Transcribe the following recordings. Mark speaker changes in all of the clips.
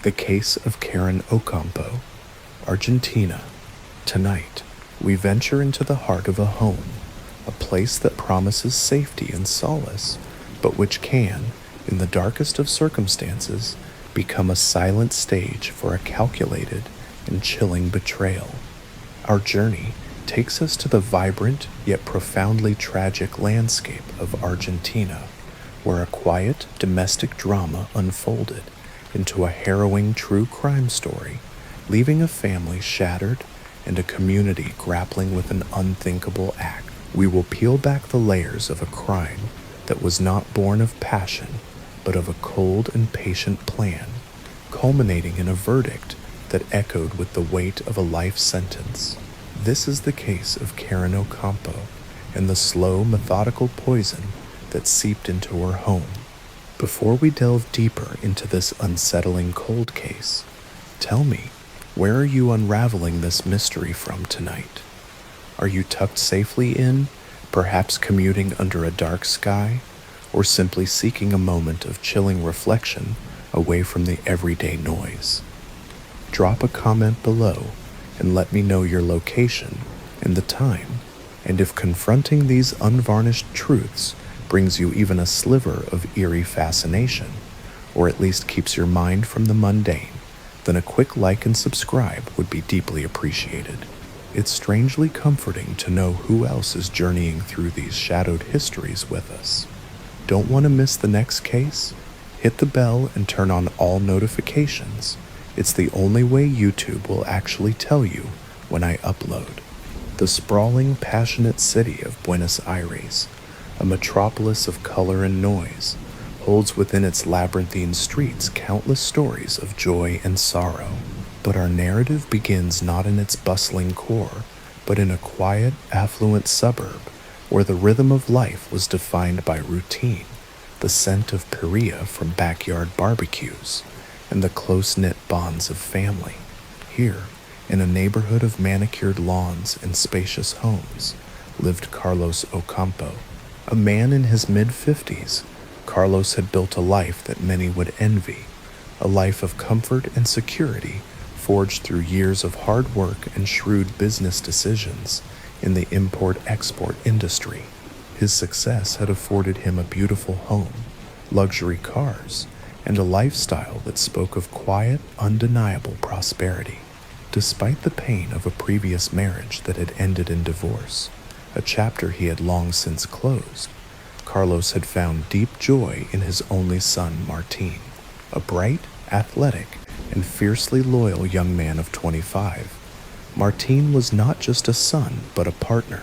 Speaker 1: The Case of Karen Ocampo, Argentina. Tonight, we venture into the heart of a home, a place that promises safety and solace, but which can, in the darkest of circumstances, become a silent stage for a calculated and chilling betrayal. Our journey takes us to the vibrant yet profoundly tragic landscape of Argentina, where a quiet domestic drama unfolded into a harrowing true crime story, leaving a family shattered and a community grappling with an unthinkable act. We will peel back the layers of a crime that was not born of passion, but of a cold and patient plan, culminating in a verdict that echoed with the weight of a life sentence. This is the case of Karen Ocampo and the slow, methodical poison that seeped into her home. Before we delve deeper into this unsettling cold case, tell me, where are you unraveling this mystery from tonight? Are you tucked safely in, perhaps commuting under a dark sky, or simply seeking a moment of chilling reflection away from the everyday noise? Drop a comment below and let me know your location and the time, and if confronting these unvarnished truths brings you even a sliver of eerie fascination, or at least keeps your mind from the mundane, then a quick like and subscribe would be deeply appreciated. It's strangely comforting to know who else is journeying through these shadowed histories with us. Don't want to miss the next case? Hit the bell and turn on all notifications. It's the only way YouTube will actually tell you when I upload. The sprawling, passionate city of Buenos Aires, a metropolis of color and noise, holds within its labyrinthine streets countless stories of joy and sorrow. But our narrative begins not in its bustling core, but in a quiet, affluent suburb where the rhythm of life was defined by routine, the scent of Paella from backyard barbecues, and the close-knit bonds of family. Here, in a neighborhood of manicured lawns and spacious homes, lived Carlos Ocampo. A man in his mid-50s, Carlos had built a life that many would envy, a life of comfort and security forged through years of hard work and shrewd business decisions in the import-export industry. His success had afforded him a beautiful home, luxury cars, and a lifestyle that spoke of quiet, undeniable prosperity. Despite the pain of a previous marriage that had ended in divorce, a chapter he had long since closed, Carlos had found deep joy in his only son, Martin, a bright, athletic, and fiercely loyal young man of 25. Martin was not just a son, but a partner.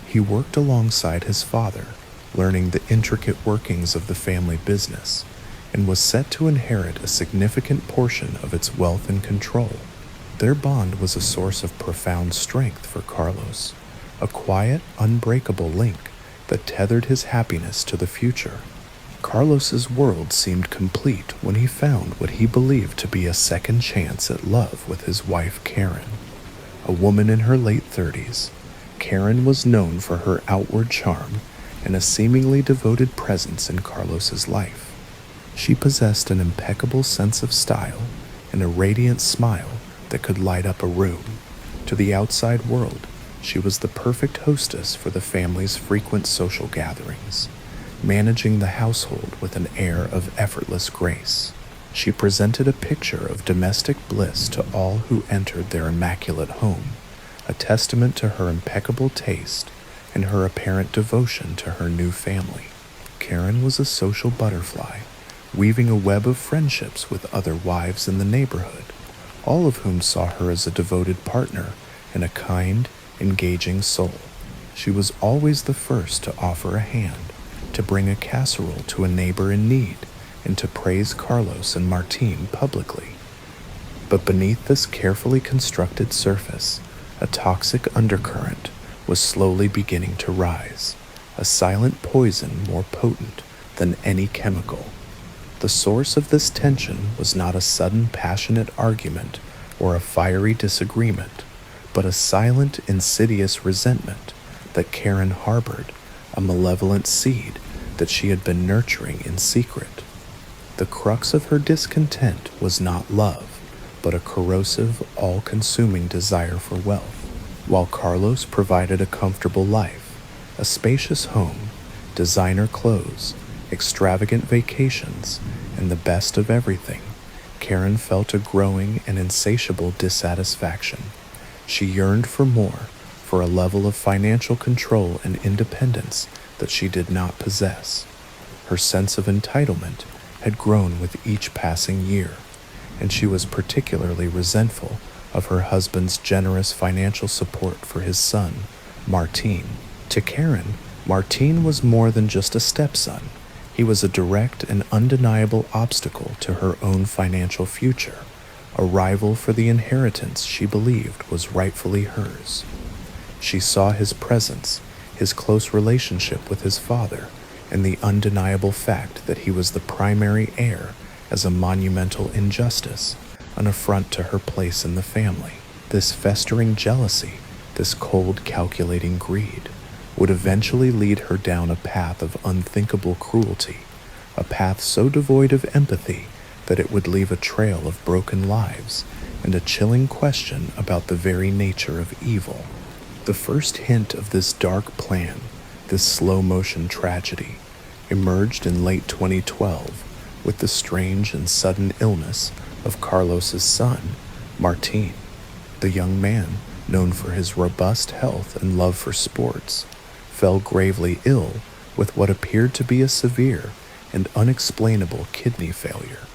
Speaker 1: He worked alongside his father, learning the intricate workings of the family business, and was set to inherit a significant portion of its wealth and control. Their bond was a source of profound strength for Carlos, a quiet, unbreakable link that tethered his happiness to the future. Carlos's world seemed complete when he found what he believed to be a second chance at love with his wife Karen. A woman in her late 30s, Karen was known for her outward charm and a seemingly devoted presence in Carlos's life. She possessed an impeccable sense of style and a radiant smile that could light up a room. To the outside world, she was the perfect hostess for the family's frequent social gatherings, managing the household with an air of effortless grace. She presented a picture of domestic bliss to all who entered their immaculate home, a testament to her impeccable taste and her apparent devotion to her new family. Karen was a social butterfly, weaving a web of friendships with other wives in the neighborhood, all of whom saw her as a devoted partner and a kind, engaging soul. She was always the first to offer a hand, to bring a casserole to a neighbor in need, and to praise Carlos and Martin publicly. But beneath this carefully constructed surface, a toxic undercurrent was slowly beginning to rise, a silent poison more potent than any chemical. The source of this tension was not a sudden passionate argument or a fiery disagreement, but a silent, insidious resentment that Karen harbored, a malevolent seed that she had been nurturing in secret. The crux of her discontent was not love, but a corrosive, all-consuming desire for wealth. While Carlos provided a comfortable life, a spacious home, designer clothes, extravagant vacations, and the best of everything, Karen felt a growing and insatiable dissatisfaction. She yearned for more, for a level of financial control and independence that she did not possess. Her sense of entitlement had grown with each passing year, and she was particularly resentful of her husband's generous financial support for his son, Martín. To Karen, Martín was more than just a stepson. He was a direct and undeniable obstacle to her own financial future, a rival for the inheritance she believed was rightfully hers. She saw his presence, his close relationship with his father, and the undeniable fact that he was the primary heir as a monumental injustice, an affront to her place in the family. This festering jealousy, this cold, calculating greed, would eventually lead her down a path of unthinkable cruelty, a path so devoid of empathy that it would leave a trail of broken lives and a chilling question about the very nature of evil. The first hint of this dark plan, this slow-motion tragedy, emerged in late 2012 with the strange and sudden illness of Carlos's son, Martín. The young man, known for his robust health and love for sports, fell gravely ill with what appeared to be a severe and unexplainable kidney failure.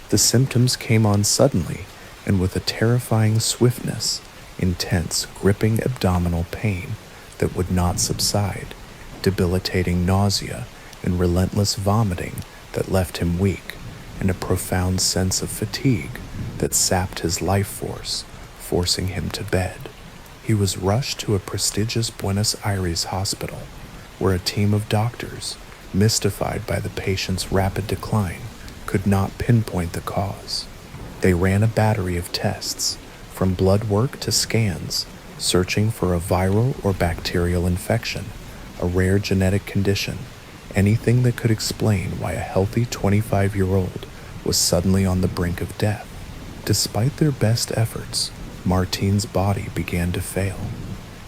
Speaker 1: The symptoms came on suddenly and with a terrifying swiftness, intense, gripping abdominal pain that would not subside, debilitating nausea and relentless vomiting that left him weak, and a profound sense of fatigue that sapped his life force, forcing him to bed. He was rushed to a prestigious Buenos Aires hospital, where a team of doctors, mystified by the patient's rapid decline, could not pinpoint the cause. They ran a battery of tests, from blood work to scans, searching for a viral or bacterial infection, a rare genetic condition, anything that could explain why a healthy 25-year-old was suddenly on the brink of death. Despite their best efforts, Martín's body began to fail.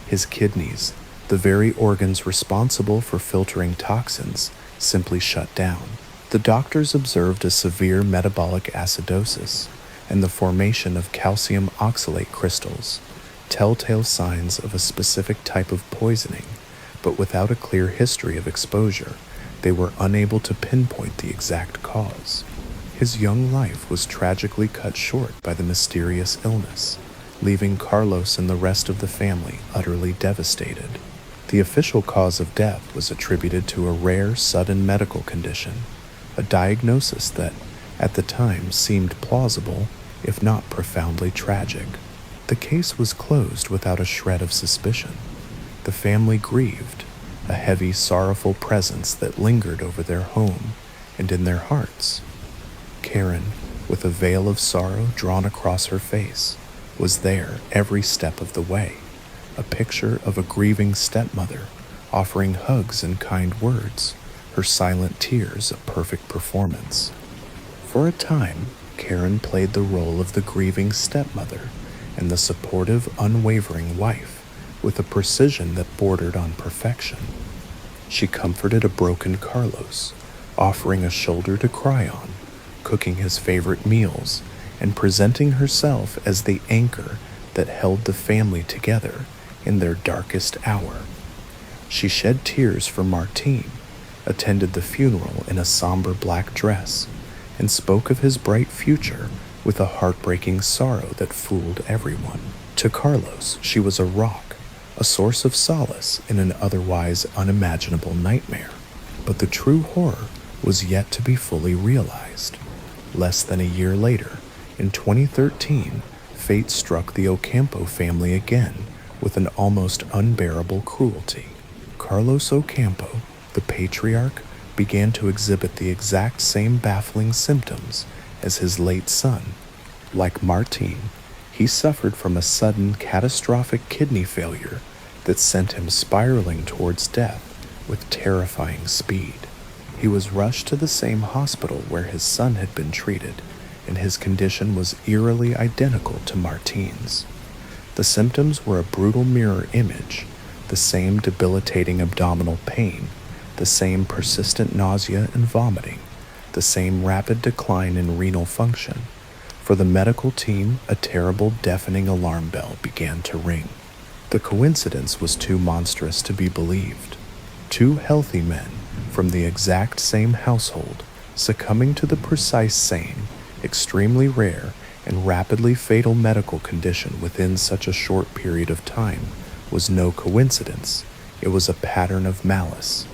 Speaker 1: His kidneys, the very organs responsible for filtering toxins, simply shut down. The doctors observed a severe metabolic acidosis and the formation of calcium oxalate crystals, telltale signs of a specific type of poisoning, but without a clear history of exposure, they were unable to pinpoint the exact cause. His young life was tragically cut short by the mysterious illness, leaving Carlos and the rest of the family utterly devastated. The official cause of death was attributed to a rare, sudden medical condition, a diagnosis that, at the time, seemed plausible, if not profoundly tragic. The case was closed without a shred of suspicion. The family grieved, a heavy, sorrowful presence that lingered over their home and in their hearts. Karen, with a veil of sorrow drawn across her face, was there every step of the way, a picture of a grieving stepmother, offering hugs and kind words, her silent tears a perfect performance. For a time, Karen played the role of the grieving stepmother and the supportive, unwavering wife with a precision that bordered on perfection. She comforted a broken Carlos, offering a shoulder to cry on, cooking his favorite meals, and presenting herself as the anchor that held the family together in their darkest hour. She shed tears for Martín, attended the funeral in a somber black dress, and spoke of his bright future with a heartbreaking sorrow that fooled everyone. To Carlos, she was a rock, a source of solace in an otherwise unimaginable nightmare. But the true horror was yet to be fully realized. Less than a year later, in 2013, fate struck the Ocampo family again with an almost unbearable cruelty. Carlos Ocampo, the patriarch, began to exhibit the exact same baffling symptoms as his late son. Like Martín, he suffered from a sudden, catastrophic kidney failure that sent him spiraling towards death with terrifying speed. He was rushed to the same hospital where his son had been treated, and his condition was eerily identical to Martine's. The symptoms were a brutal mirror image, the same debilitating abdominal pain, the same persistent nausea and vomiting, the same rapid decline in renal function. For the medical team, a terrible, deafening alarm bell began to ring. The coincidence was too monstrous to be believed. Two healthy men from the exact same household succumbing to the precise same, extremely rare, and rapidly fatal medical condition within such a short period of time was no coincidence. It was a pattern of malice.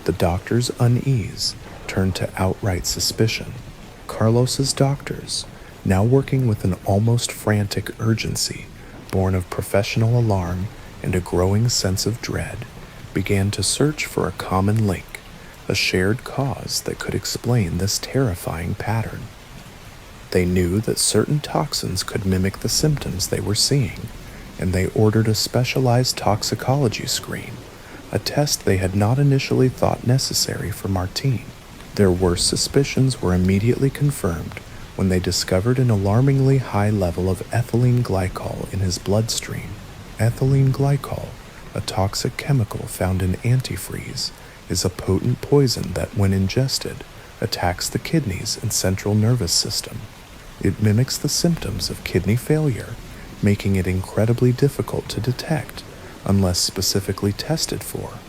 Speaker 1: The doctor's unease turned to outright suspicion. Carlos's doctors, now working with an almost frantic urgency, born of professional alarm and a growing sense of dread, began to search for a common link, a shared cause that could explain this terrifying pattern. They knew that certain toxins could mimic the symptoms they were seeing, and they ordered a specialized toxicology screen, a test they had not initially thought necessary for Martine. Their worst suspicions were immediately confirmed when they discovered an alarmingly high level of ethylene glycol in his bloodstream. Ethylene glycol, a toxic chemical found in antifreeze, is a potent poison that, when ingested, attacks the kidneys and central nervous system. It mimics the symptoms of kidney failure, making it incredibly difficult to detect unless specifically tested for,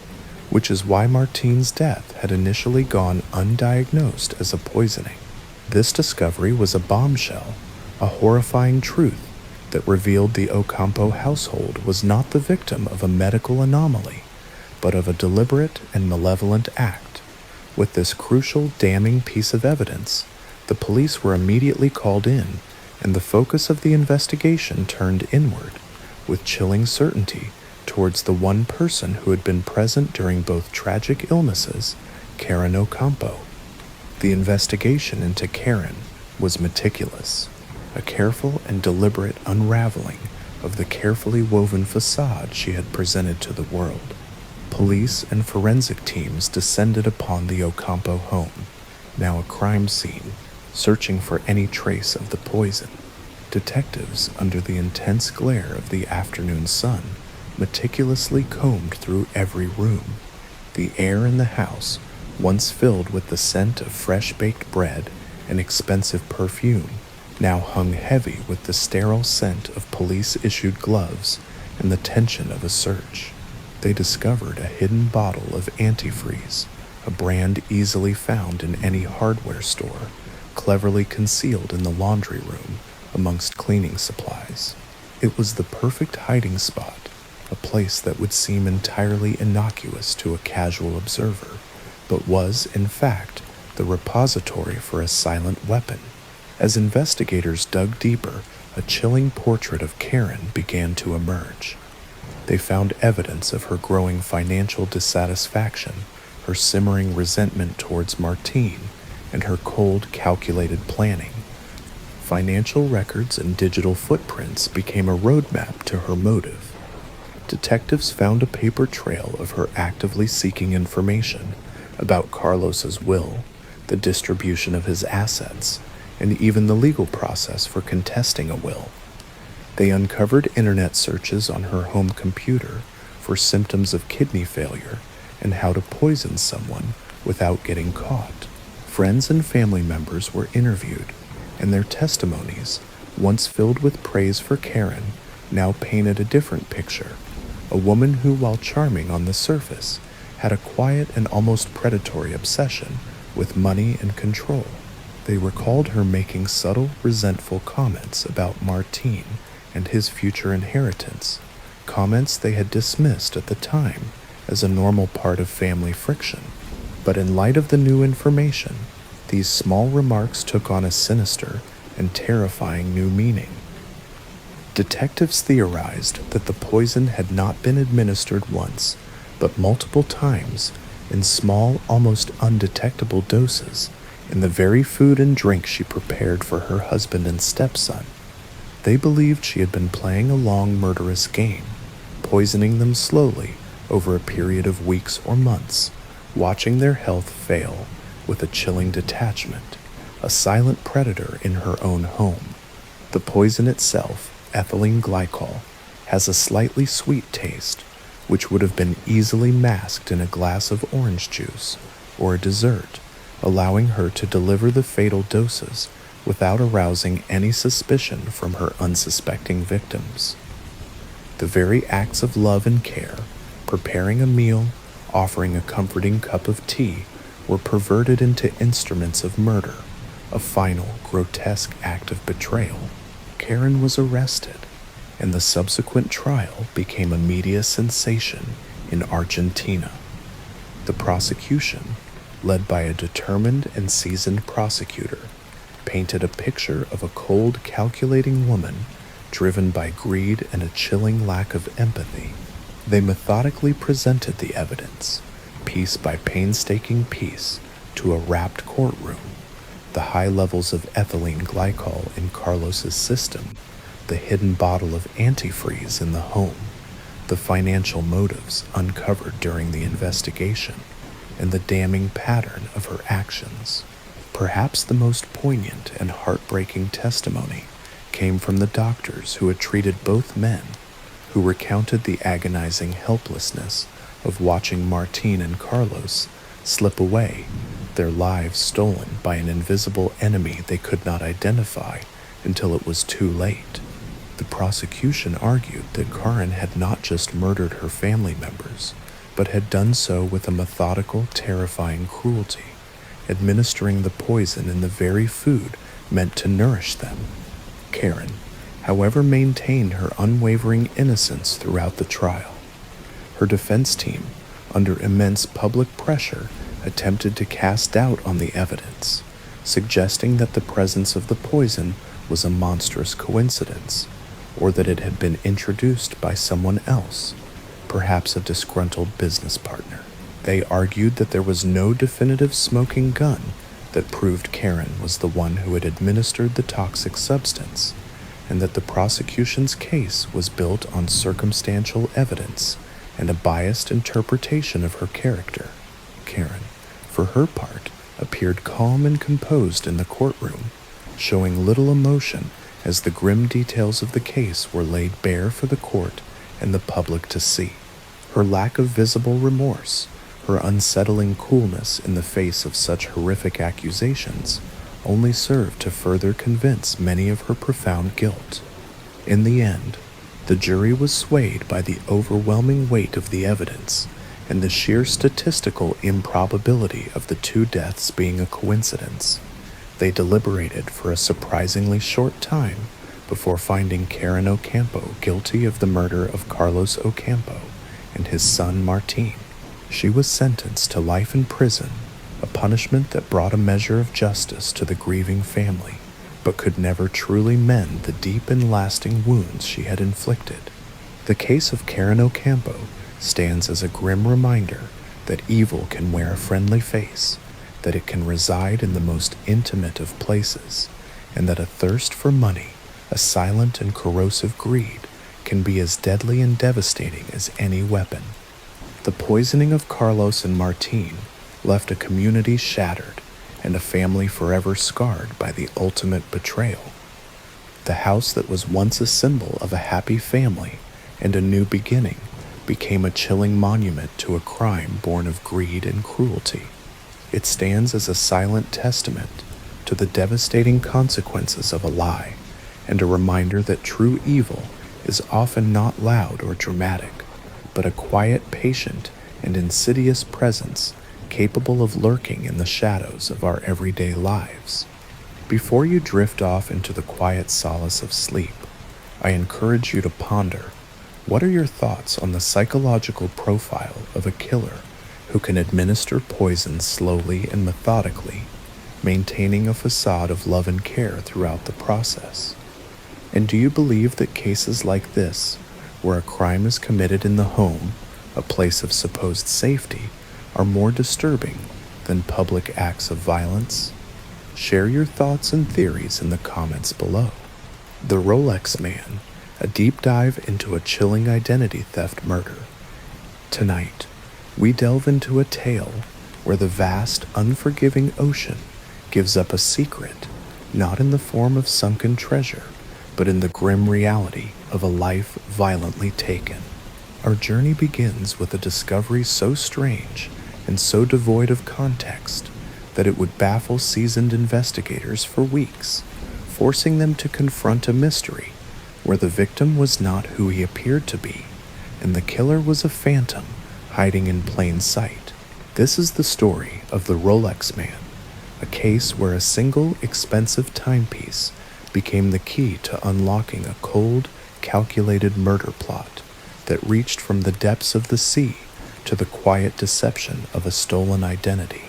Speaker 1: which is why Martine's death had initially gone undiagnosed as a poisoning. This discovery was a bombshell, a horrifying truth that revealed the Ocampo household was not the victim of a medical anomaly, but of a deliberate and malevolent act. With this crucial, damning piece of evidence, the police were immediately called in, and the focus of the investigation turned inward, with chilling certainty towards the one person who had been present during both tragic illnesses, Karen Ocampo. The investigation into Karen was meticulous, a careful and deliberate unraveling of the carefully woven facade she had presented to the world. Police and forensic teams descended upon the Ocampo home, now a crime scene, searching for any trace of the poison. Detectives, under the intense glare of the afternoon sun, meticulously combed through every room. The air in the house, once filled with the scent of fresh-baked bread and expensive perfume, now hung heavy with the sterile scent of police-issued gloves and the tension of a search. They discovered a hidden bottle of antifreeze, a brand easily found in any hardware store, cleverly concealed in the laundry room amongst cleaning supplies. It was the perfect hiding spot, a place that would seem entirely innocuous to a casual observer, but was, in fact, the repository for a silent weapon. As investigators dug deeper, a chilling portrait of Karen began to emerge. They found evidence of her growing financial dissatisfaction, her simmering resentment towards Martine, and her cold, calculated planning. Financial records and digital footprints became a roadmap to her motive. Detectives found a paper trail of her actively seeking information about Carlos's will, the distribution of his assets, and even the legal process for contesting a will. They uncovered internet searches on her home computer for symptoms of kidney failure and how to poison someone without getting caught. Friends and family members were interviewed, and their testimonies, once filled with praise for Karen, now painted a different picture. A woman who, while charming on the surface, had a quiet and almost predatory obsession with money and control. They recalled her making subtle, resentful comments about Martine and his future inheritance, comments they had dismissed at the time as a normal part of family friction. But in light of the new information, these small remarks took on a sinister and terrifying new meaning. Detectives theorized that the poison had not been administered once, but multiple times, in small, almost undetectable doses, in the very food and drink she prepared for her husband and stepson. They believed she had been playing a long, murderous game, poisoning them slowly over a period of weeks or months, watching their health fail with a chilling detachment, a silent predator in her own home. The poison itself, ethylene glycol, has a slightly sweet taste, which would have been easily masked in a glass of orange juice or a dessert, allowing her to deliver the fatal doses without arousing any suspicion from her unsuspecting victims. The very acts of love and care, preparing a meal, offering a comforting cup of tea, were perverted into instruments of murder, a final, grotesque act of betrayal. Karen was arrested, and the subsequent trial became a media sensation in Argentina. The prosecution, led by a determined and seasoned prosecutor, painted a picture of a cold, calculating woman driven by greed and a chilling lack of empathy. They methodically presented the evidence, piece by painstaking piece, to a rapt courtroom. The high levels of ethylene glycol in Carlos's system, the hidden bottle of antifreeze in the home, the financial motives uncovered during the investigation, and the damning pattern of her actions. Perhaps the most poignant and heartbreaking testimony came from the doctors who had treated both men, who recounted the agonizing helplessness of watching Martine and Carlos slip away, their lives stolen by an invisible enemy they could not identify until it was too late. The prosecution argued that Karen had not just murdered her family members, but had done so with a methodical, terrifying cruelty, administering the poison in the very food meant to nourish them. Karen, however, maintained her unwavering innocence throughout the trial. Her defense team, under immense public pressure, attempted to cast doubt on the evidence, suggesting that the presence of the poison was a monstrous coincidence, or that it had been introduced by someone else, perhaps a disgruntled business partner. They argued that there was no definitive smoking gun that proved Karen was the one who had administered the toxic substance, and that the prosecution's case was built on circumstantial evidence and a biased interpretation of her character. Karen, for her part, appeared calm and composed in the courtroom, showing little emotion as the grim details of the case were laid bare for the court and the public to see. Her lack of visible remorse, her unsettling coolness in the face of such horrific accusations, only served to further convince many of her profound guilt. In the end, the jury was swayed by the overwhelming weight of the evidence and the sheer statistical improbability of the two deaths being a coincidence. They deliberated for a surprisingly short time before finding Karen Ocampo guilty of the murder of Carlos Ocampo and his son Martín. She was sentenced to life in prison, a punishment that brought a measure of justice to the grieving family, but could never truly mend the deep and lasting wounds she had inflicted. The case of Karen Ocampo stands as a grim reminder that evil can wear a friendly face, that it can reside in the most intimate of places, and that a thirst for money, a silent and corrosive greed, can be as deadly and devastating as any weapon. The poisoning of Carlos and Martín left a community shattered and a family forever scarred by the ultimate betrayal. The house that was once a symbol of a happy family and a new beginning became a chilling monument to a crime born of greed and cruelty. It stands as a silent testament to the devastating consequences of a lie and a reminder that true evil is often not loud or dramatic, but a quiet, patient, and insidious presence capable of lurking in the shadows of our everyday lives. Before you drift off into the quiet solace of sleep, I encourage you to ponder, what are your thoughts on the psychological profile of a killer who can administer poison slowly and methodically, maintaining a facade of love and care throughout the process? And do you believe that cases like this, where a crime is committed in the home, a place of supposed safety, are more disturbing than public acts of violence? Share your thoughts and theories in the comments below. The Rolex Man, a deep dive into a chilling identity theft murder. Tonight, we delve into a tale where the vast, unforgiving ocean gives up a secret, not in the form of sunken treasure, but in the grim reality of a life violently taken. Our journey begins with a discovery so strange and so devoid of context that it would baffle seasoned investigators for weeks, forcing them to confront a mystery where the victim was not who he appeared to be, and the killer was a phantom hiding in plain sight. This is the story of the Rolex Man, a case where a single expensive timepiece became the key to unlocking a cold, calculated murder plot that reached from the depths of the sea to the quiet deception of a stolen identity.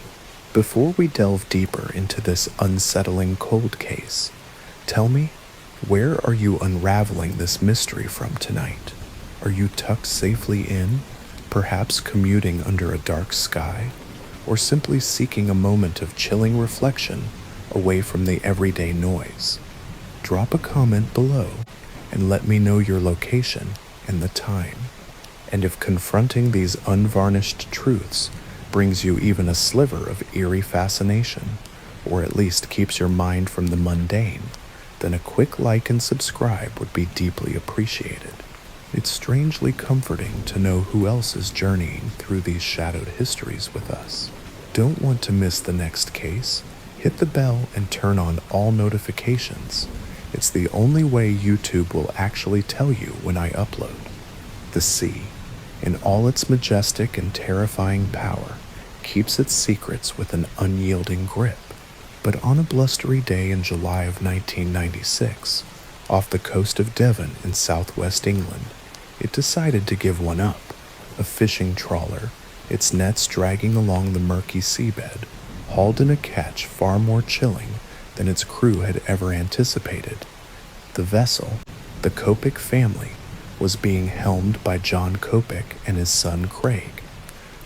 Speaker 1: Before we delve deeper into this unsettling cold case, tell me, where are you unraveling this mystery from tonight? Are you tucked safely in, perhaps commuting under a dark sky, or simply seeking a moment of chilling reflection away from the everyday noise? Drop a comment below and let me know your location and the time. And if confronting these unvarnished truths brings you even a sliver of eerie fascination, or at least keeps your mind from the mundane, then a quick like and subscribe would be deeply appreciated. It's strangely comforting to know who else is journeying through these shadowed histories with us. Don't want to miss the next case? Hit the bell and turn on all notifications. It's the only way YouTube will actually tell you when I upload. The sea, in all its majestic and terrifying power, keeps its secrets with an unyielding grip. But on a blustery day in July of 1996, off the coast of Devon in southwest England, it decided to give one up. A fishing trawler, its nets dragging along the murky seabed, hauled in a catch far more chilling than its crew had ever anticipated. The vessel, the Kopic family, was being helmed by John Kopic and his son Craig,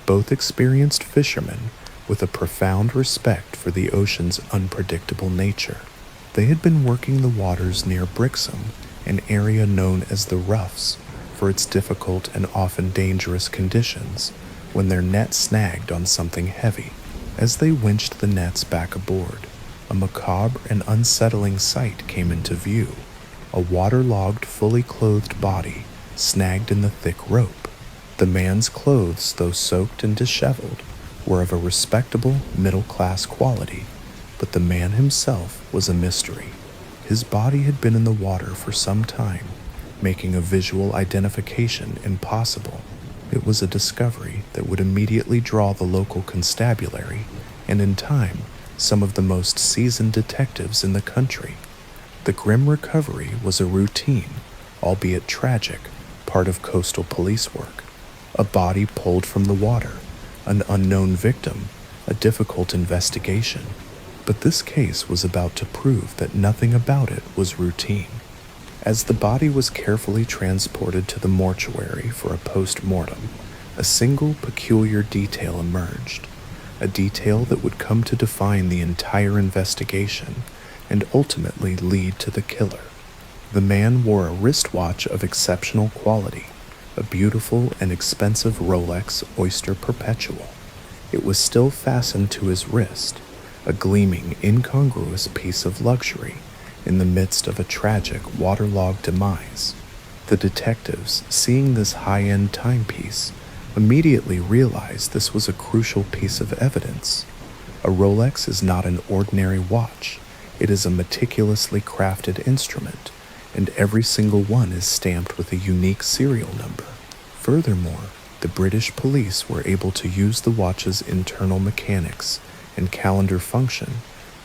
Speaker 1: both experienced fishermen with a profound respect for the ocean's unpredictable nature. They had been working the waters near Brixham, an area known as the Roughs, for its difficult and often dangerous conditions, when their net snagged on something heavy. As they winched the nets back aboard, a macabre and unsettling sight came into view. A waterlogged, fully clothed body snagged in the thick rope. The man's clothes, though soaked and disheveled, were of a respectable, middle-class quality, but the man himself was a mystery. His body had been in the water for some time, making a visual identification impossible. It was a discovery that would immediately draw the local constabulary, and in time, some of the most seasoned detectives in the country. The grim recovery was a routine, albeit tragic, part of coastal police work. A body pulled from the water, an unknown victim, a difficult investigation. But this case was about to prove that nothing about it was routine. As the body was carefully transported to the mortuary for a post-mortem, a single peculiar detail emerged, a detail that would come to define the entire investigation and ultimately lead to the killer. The man wore a wristwatch of exceptional quality, a beautiful and expensive Rolex Oyster Perpetual. It was still fastened to his wrist, a gleaming, incongruous piece of luxury in the midst of a tragic, waterlogged demise. The detectives, seeing this high-end timepiece, immediately realized this was a crucial piece of evidence. A Rolex is not an ordinary watch. It is a meticulously crafted instrument, and every single one is stamped with a unique serial number. Furthermore, the British police were able to use the watch's internal mechanics and calendar function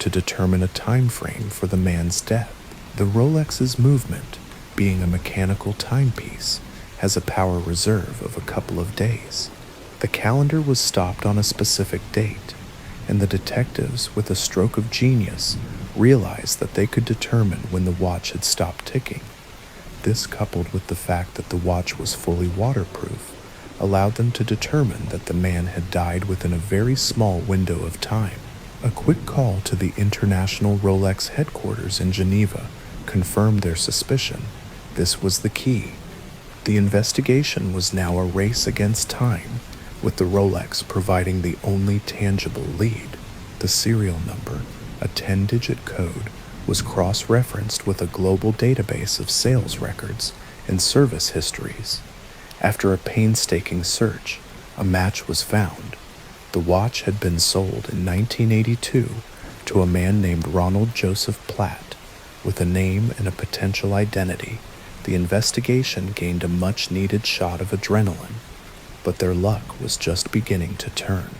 Speaker 1: to determine a time frame for the man's death. The Rolex's movement, being a mechanical timepiece, has a power reserve of a couple of days. The calendar was stopped on a specific date, and the detectives, with a stroke of genius, realized that they could determine when the watch had stopped ticking. This, coupled with the fact that the watch was fully waterproof, allowed them to determine that the man had died within a very small window of time. A quick call to the International Rolex headquarters in Geneva confirmed their suspicion. This was the key. The investigation was now a race against time, with the Rolex providing the only tangible lead. The serial number, a 10-digit code, was cross-referenced with a global database of sales records and service histories. After a painstaking search, a match was found. The watch had been sold in 1982 to a man named Ronald Joseph Platt. With a name and a potential identity, the investigation gained a much-needed shot of adrenaline, but their luck was just beginning to turn.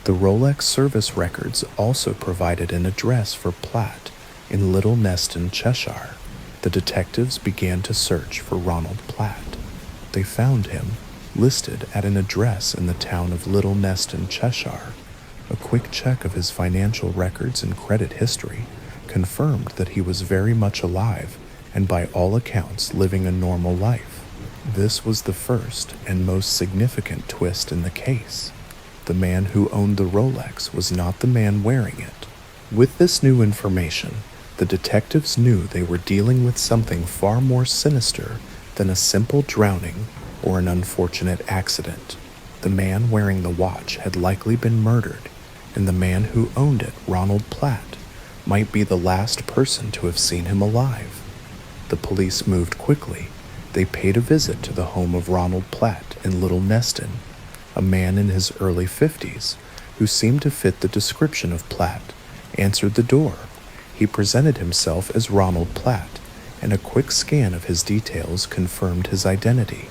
Speaker 1: The Rolex service records also provided an address for Platt in Little Neston, Cheshire. The detectives began to search for Ronald Platt. They found him listed at an address in the town of Little Neston, Cheshire. A quick check of his financial records and credit history confirmed that he was very much alive and by all accounts living a normal life. This was the first and most significant twist in the case. The man who owned the Rolex was not the man wearing it. With this new information, the detectives knew they were dealing with something far more sinister than a simple drowning or an unfortunate accident. The man wearing the watch had likely been murdered, and the man who owned it, Ronald Platt, might be the last person to have seen him alive. The police moved quickly. They paid a visit to the home of Ronald Platt in Little Neston, a man in his early 50s who seemed to fit the description of Platt, answered the door. He presented himself as Ronald Platt, and a quick scan of his details confirmed his identity.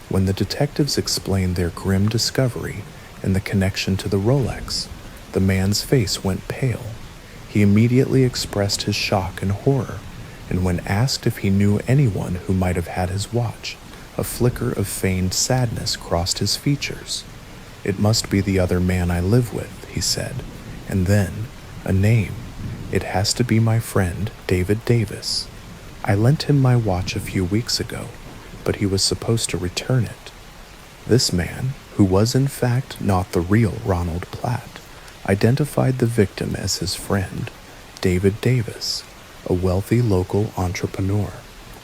Speaker 1: When the detectives explained their grim discovery and the connection to the Rolex, the man's face went pale. He immediately expressed his shock and horror, and when asked if he knew anyone who might have had his watch, a flicker of feigned sadness crossed his features. "It must be the other man I live with," he said, and then, a name. "It has to be my friend, David Davis. I lent him my watch a few weeks ago, but he was supposed to return it." This man, who was in fact not the real Ronald Platt, identified the victim as his friend, David Davis, a wealthy local entrepreneur.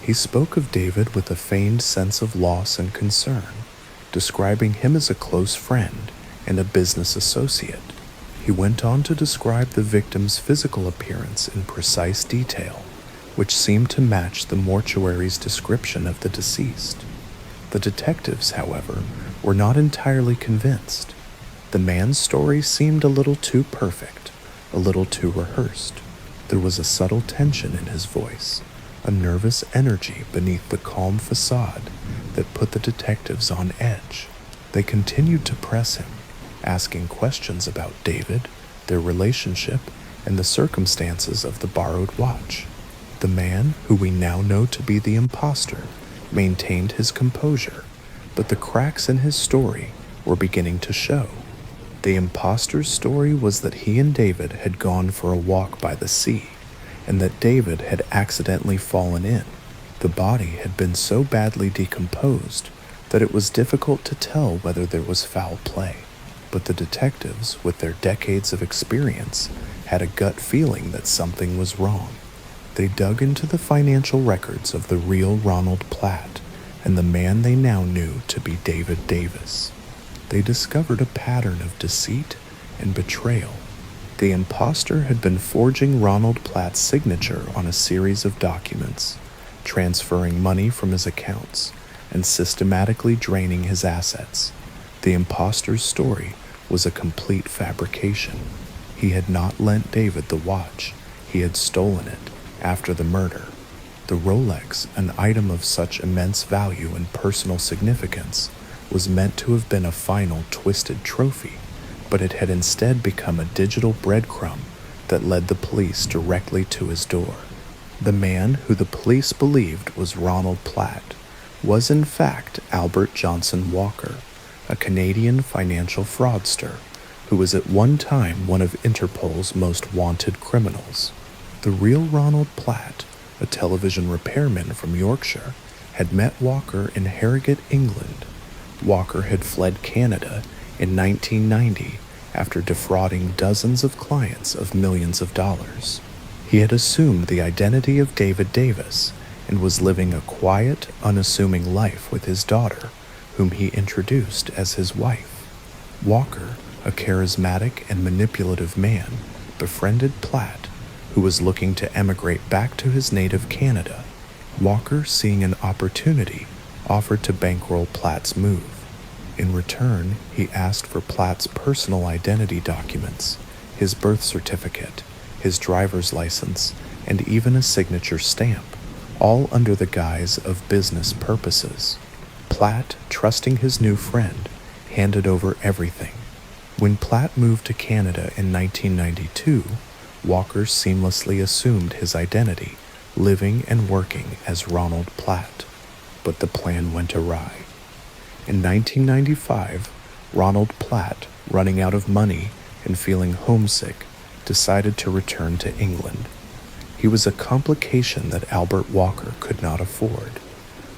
Speaker 1: He spoke of David with a feigned sense of loss and concern, describing him as a close friend and a business associate. He went on to describe the victim's physical appearance in precise detail, which seemed to match the mortuary's description of the deceased. The detectives, however, were not entirely convinced. The man's story seemed a little too perfect, a little too rehearsed. There was a subtle tension in his voice, a nervous energy beneath the calm facade that put the detectives on edge. They continued to press him, asking questions about David, their relationship, and the circumstances of the borrowed watch. The man, who we now know to be the imposter, maintained his composure, but the cracks in his story were beginning to show. The imposter's story was that he and David had gone for a walk by the sea, and that David had accidentally fallen in. The body had been so badly decomposed that it was difficult to tell whether there was foul play. But the detectives, with their decades of experience, had a gut feeling that something was wrong. They dug into the financial records of the real Ronald Platt and the man they now knew to be David Davis. They discovered a pattern of deceit and betrayal. The imposter had been forging Ronald Platt's signature on a series of documents, transferring money from his accounts, and systematically draining his assets. The imposter's story was a complete fabrication. He had not lent David the watch, he had stolen it after the murder. The Rolex, an item of such immense value and personal significance, was meant to have been a final twisted trophy, but it had instead become a digital breadcrumb that led the police directly to his door. The man who the police believed was Ronald Platt was in fact Albert Johnson Walker, a Canadian financial fraudster who was at one time one of Interpol's most wanted criminals. The real Ronald Platt, a television repairman from Yorkshire, had met Walker in Harrogate, England. Walker had fled Canada in 1990 after defrauding dozens of clients of millions of dollars. He had assumed the identity of David Davis and was living a quiet, unassuming life with his daughter, whom he introduced as his wife. Walker, a charismatic and manipulative man, befriended Platt, who was looking to emigrate back to his native Canada. Walker, seeing an opportunity, offered to bankroll Platt's move. In return, he asked for Platt's personal identity documents, his birth certificate, his driver's license, and even a signature stamp, all under the guise of business purposes. Platt, trusting his new friend, handed over everything. When Platt moved to Canada in 1992, Walker seamlessly assumed his identity, living and working as Ronald Platt. But the plan went awry. In 1995, Ronald Platt, running out of money and feeling homesick, decided to return to England. He was a complication that Albert Walker could not afford.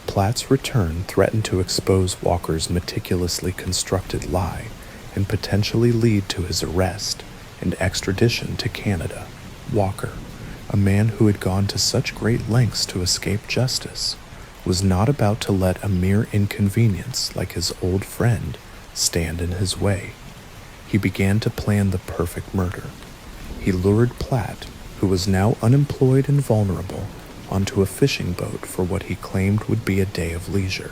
Speaker 1: Platt's return threatened to expose Walker's meticulously constructed lie and potentially lead to his arrest and extradition to Canada. Walker, a man who had gone to such great lengths to escape justice, was not about to let a mere inconvenience like his old friend stand in his way. He began to plan the perfect murder. He lured Platt, who was now unemployed and vulnerable, onto a fishing boat for what he claimed would be a day of leisure.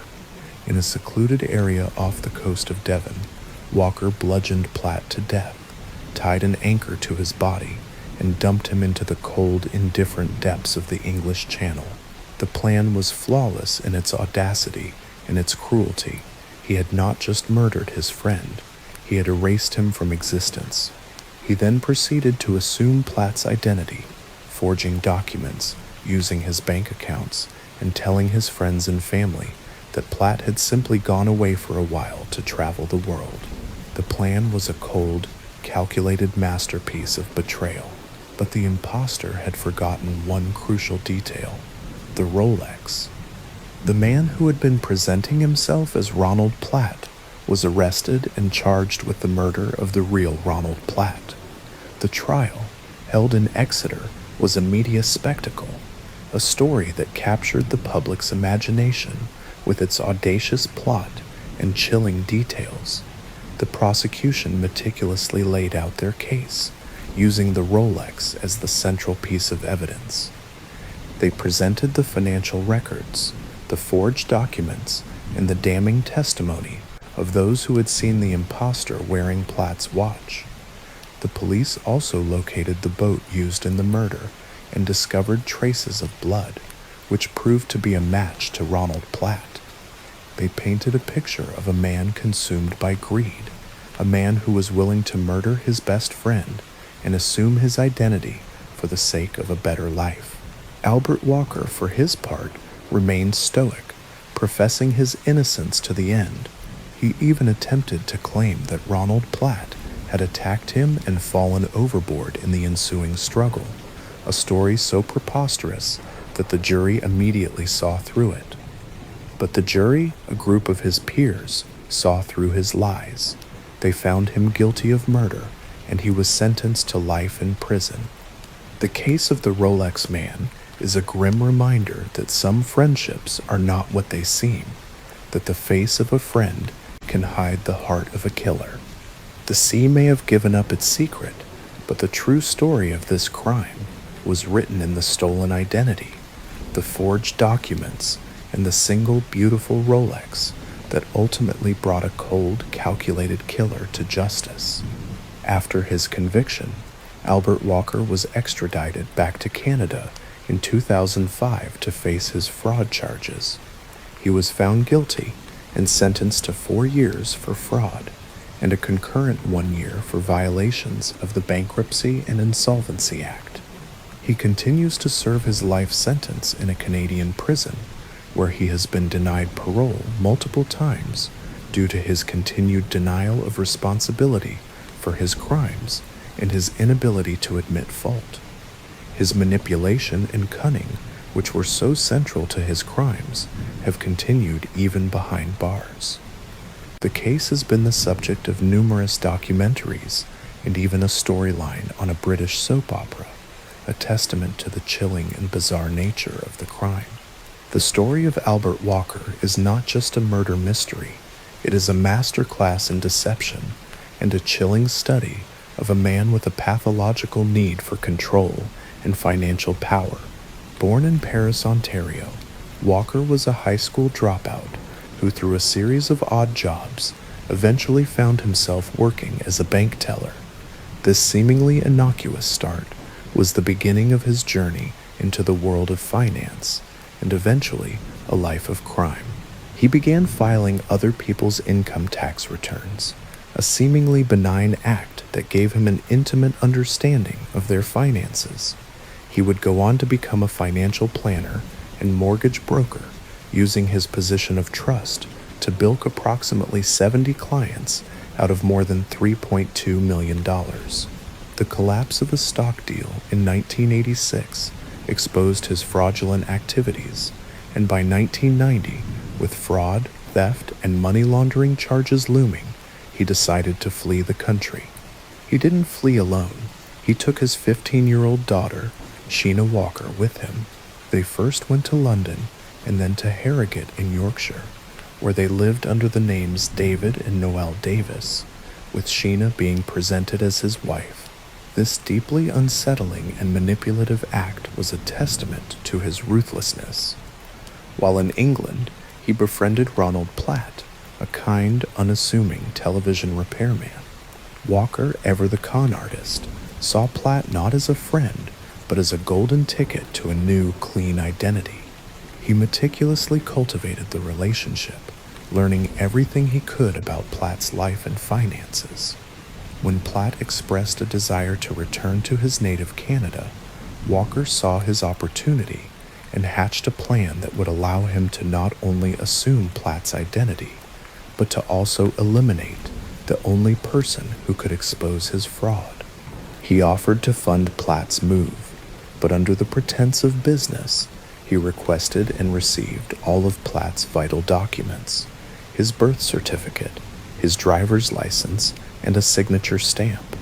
Speaker 1: In a secluded area off the coast of Devon, Walker bludgeoned Platt to death, tied an anchor to his body, and dumped him into the cold, indifferent depths of the English Channel. The plan was flawless in its audacity and its cruelty. He had not just murdered his friend, he had erased him from existence. He then proceeded to assume Platt's identity, forging documents, using his bank accounts, and telling his friends and family that Platt had simply gone away for a while to travel the world. The plan was a cold, calculated masterpiece of betrayal, but the imposter had forgotten one crucial detail: the Rolex. The man who had been presenting himself as Ronald Platt was arrested and charged with the murder of the real Ronald Platt. The trial, held in Exeter, was a media spectacle, a story that captured the public's imagination with its audacious plot and chilling details. The prosecution meticulously laid out their case, using the Rolex as the central piece of evidence. They presented the financial records, the forged documents, and the damning testimony of those who had seen the imposter wearing Platt's watch. The police also located the boat used in the murder and discovered traces of blood, which proved to be a match to Ronald Platt. They painted a picture of a man consumed by greed, a man who was willing to murder his best friend and assume his identity for the sake of a better life. Albert Walker, for his part, remained stoic, professing his innocence to the end. He even attempted to claim that Ronald Platt had attacked him and fallen overboard in the ensuing struggle, a story so preposterous that the jury immediately saw through it. But the jury, a group of his peers, saw through his lies. They found him guilty of murder, and he was sentenced to life in prison. The case of the Rolex man is a grim reminder that some friendships are not what they seem, that the face of a friend can hide the heart of a killer. The sea may have given up its secret, but the true story of this crime was written in the stolen identity, the forged documents, and the single beautiful Rolex that ultimately brought a cold, calculated killer to justice. After his conviction, Albert Walker was extradited back to Canada in 2005 to face his fraud charges. He was found guilty and sentenced to 4 years for fraud and a concurrent 1 year for violations of the Bankruptcy and Insolvency Act. He continues to serve his life sentence in a Canadian prison, where he has been denied parole multiple times due to his continued denial of responsibility for his crimes and his inability to admit fault. His manipulation and cunning, which were so central to his crimes, have continued even behind bars. The case has been the subject of numerous documentaries and even a storyline on a British soap opera, a testament to the chilling and bizarre nature of the crime. The story of Albert Walker is not just a murder mystery, it is a masterclass in deception and a chilling study of a man with a pathological need for control and financial power. Born in Paris, Ontario, Walker was a high school dropout who, through a series of odd jobs, eventually found himself working as a bank teller. This seemingly innocuous start was the beginning of his journey into the world of finance and eventually a life of crime. He began filing other people's income tax returns, a seemingly benign act that gave him an intimate understanding of their finances. He would go on to become a financial planner and mortgage broker, using his position of trust to bilk approximately 70 clients out of more than $3.2 million. The collapse of a stock deal in 1986 exposed his fraudulent activities, and by 1990, with fraud, theft, and money laundering charges looming, he decided to flee the country. He didn't flee alone. He took his 15-year-old daughter, Sheena Walker, with him. They first went to London and then to Harrogate in Yorkshire, where they lived under the names David and Noelle Davis, with Sheena being presented as his wife. This deeply unsettling and manipulative act was a testament to his ruthlessness. While in England, he befriended Ronald Platt, a kind, unassuming television repairman. Walker, ever the con artist, saw Platt not as a friend, but as a golden ticket to a new, clean identity. He meticulously cultivated the relationship, learning everything he could about Platt's life and finances. When Platt expressed a desire to return to his native Canada, Walker saw his opportunity and hatched a plan that would allow him to not only assume Platt's identity, but to also eliminate the only person who could expose his fraud. He offered to fund Platt's move, but under the pretense of business, he requested and received all of Platt's vital documents: his birth certificate, his driver's license, and a signature stamp.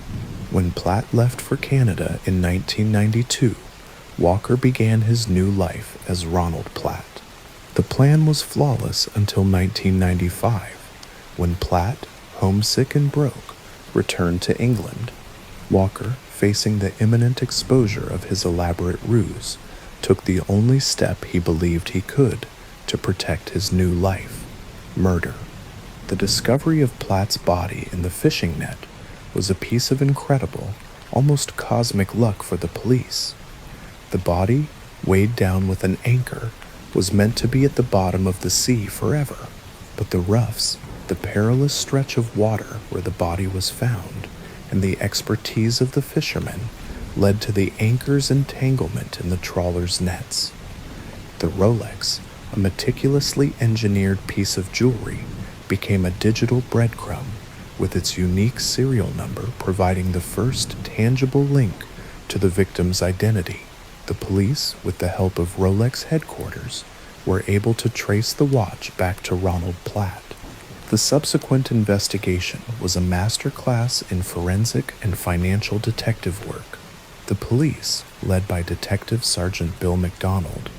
Speaker 1: When Platt left for Canada in 1992, Walker began his new life as Ronald Platt. The plan was flawless until 1995, when Platt, homesick and broke, returned to England. Walker, facing the imminent exposure of his elaborate ruse, took the only step he believed he could to protect his new life: murder. The discovery of Platt's body in the fishing net was a piece of incredible, almost cosmic luck for the police. The body, weighed down with an anchor, was meant to be at the bottom of the sea forever, but the roughs, the perilous stretch of water where the body was found, and the expertise of the fishermen led to the anchor's entanglement in the trawler's nets. The Rolex, a meticulously engineered piece of jewelry, became a digital breadcrumb, with its unique serial number providing the first tangible link to the victim's identity. The police, with the help of Rolex headquarters, were able to trace the watch back to Ronald Platt. The subsequent investigation was a masterclass in forensic and financial detective work. The police, led by Detective Sergeant Bill McDonald,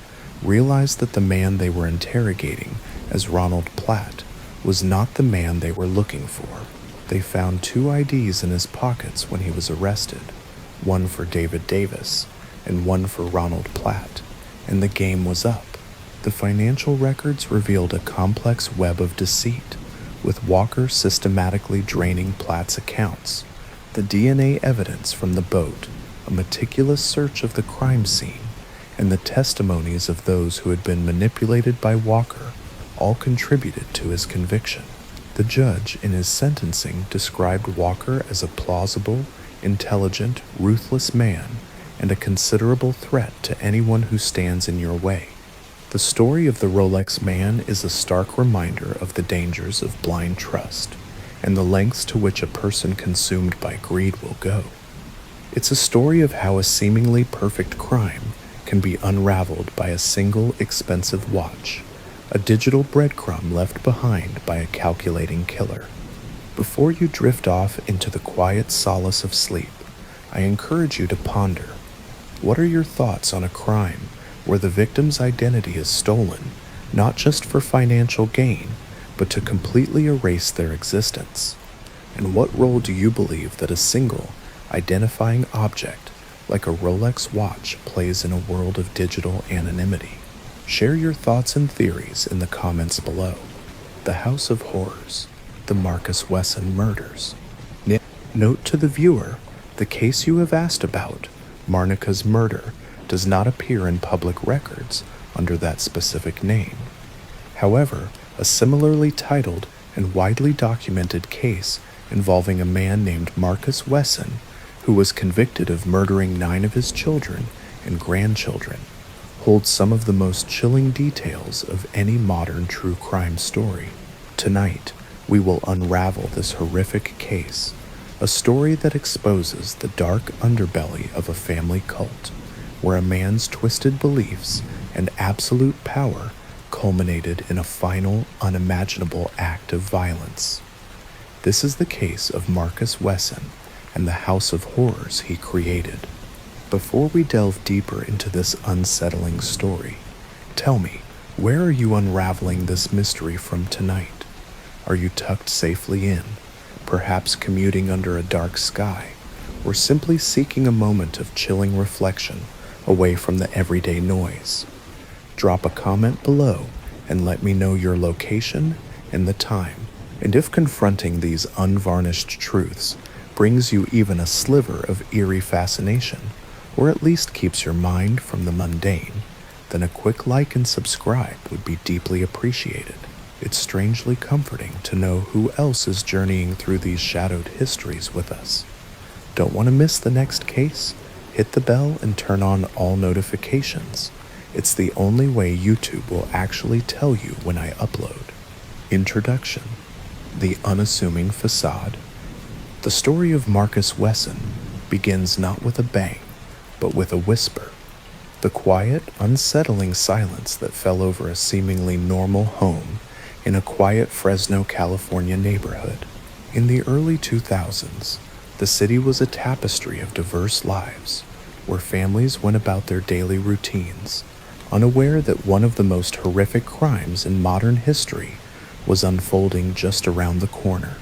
Speaker 1: realized that the man they were interrogating as Ronald Platt was not the man they were looking for. They found 2 IDs in his pockets when he was arrested, one for David Davis and one for Ronald Platt, and the game was up. The financial records revealed a complex web of deceit, with Walker systematically draining Platt's accounts. The DNA evidence from the boat, a meticulous search of the crime scene, and the testimonies of those who had been manipulated by Walker all contributed to his conviction. The judge, in his sentencing, described Walker as a plausible, intelligent, ruthless man and a considerable threat to anyone who stands in your way. The story of the Rolex man is a stark reminder of the dangers of blind trust and the lengths to which a person consumed by greed will go. It's a story of how a seemingly perfect crime can be unraveled by a single expensive watch, a digital breadcrumb left behind by a calculating killer. Before you drift off into the quiet solace of sleep, I encourage you to ponder. What are your thoughts on a crime where the victim's identity is stolen, not just for financial gain, but to completely erase their existence? And what role do you believe that a single, identifying object, like a Rolex watch, plays in a world of digital anonymity? Share your thoughts and theories in the comments below. The House of Horrors, the Marcus Wesson murders. Note to the viewer, the case you have asked about, Marnica's murder, does not appear in public records under that specific name. However, a similarly titled and widely documented case involving a man named Marcus Wesson, who was convicted of murdering 9 of his children and grandchildren, holds some of the most chilling details of any modern true crime story. Tonight, we will unravel this horrific case, a story that exposes the dark underbelly of a family cult, where a man's twisted beliefs and absolute power culminated in a final, unimaginable act of violence. This is the case of Marcus Wesson and the House of Horrors he created. Before we delve deeper into this unsettling story, tell me, where are you unraveling this mystery from tonight? Are you tucked safely in, perhaps commuting under a dark sky, or simply seeking a moment of chilling reflection away from the everyday noise? Drop a comment below and let me know your location and the time, and if confronting these unvarnished truths brings you even a sliver of eerie fascination, or at least keeps your mind from the mundane, then a quick like and subscribe would be deeply appreciated. It's strangely comforting to know who else is journeying through these shadowed histories with us. Don't want to miss the next case? Hit the bell and turn on all notifications. It's the only way YouTube will actually tell you when I upload. Introduction: The Unassuming Facade. The story of Marcus Wesson begins not with a bang, but with a whisper. The quiet, unsettling silence that fell over a seemingly normal home in a quiet Fresno, California neighborhood. In the early 2000s, the city was a tapestry of diverse lives, where families went about their daily routines, unaware that one of the most horrific crimes in modern history was unfolding just around the corner.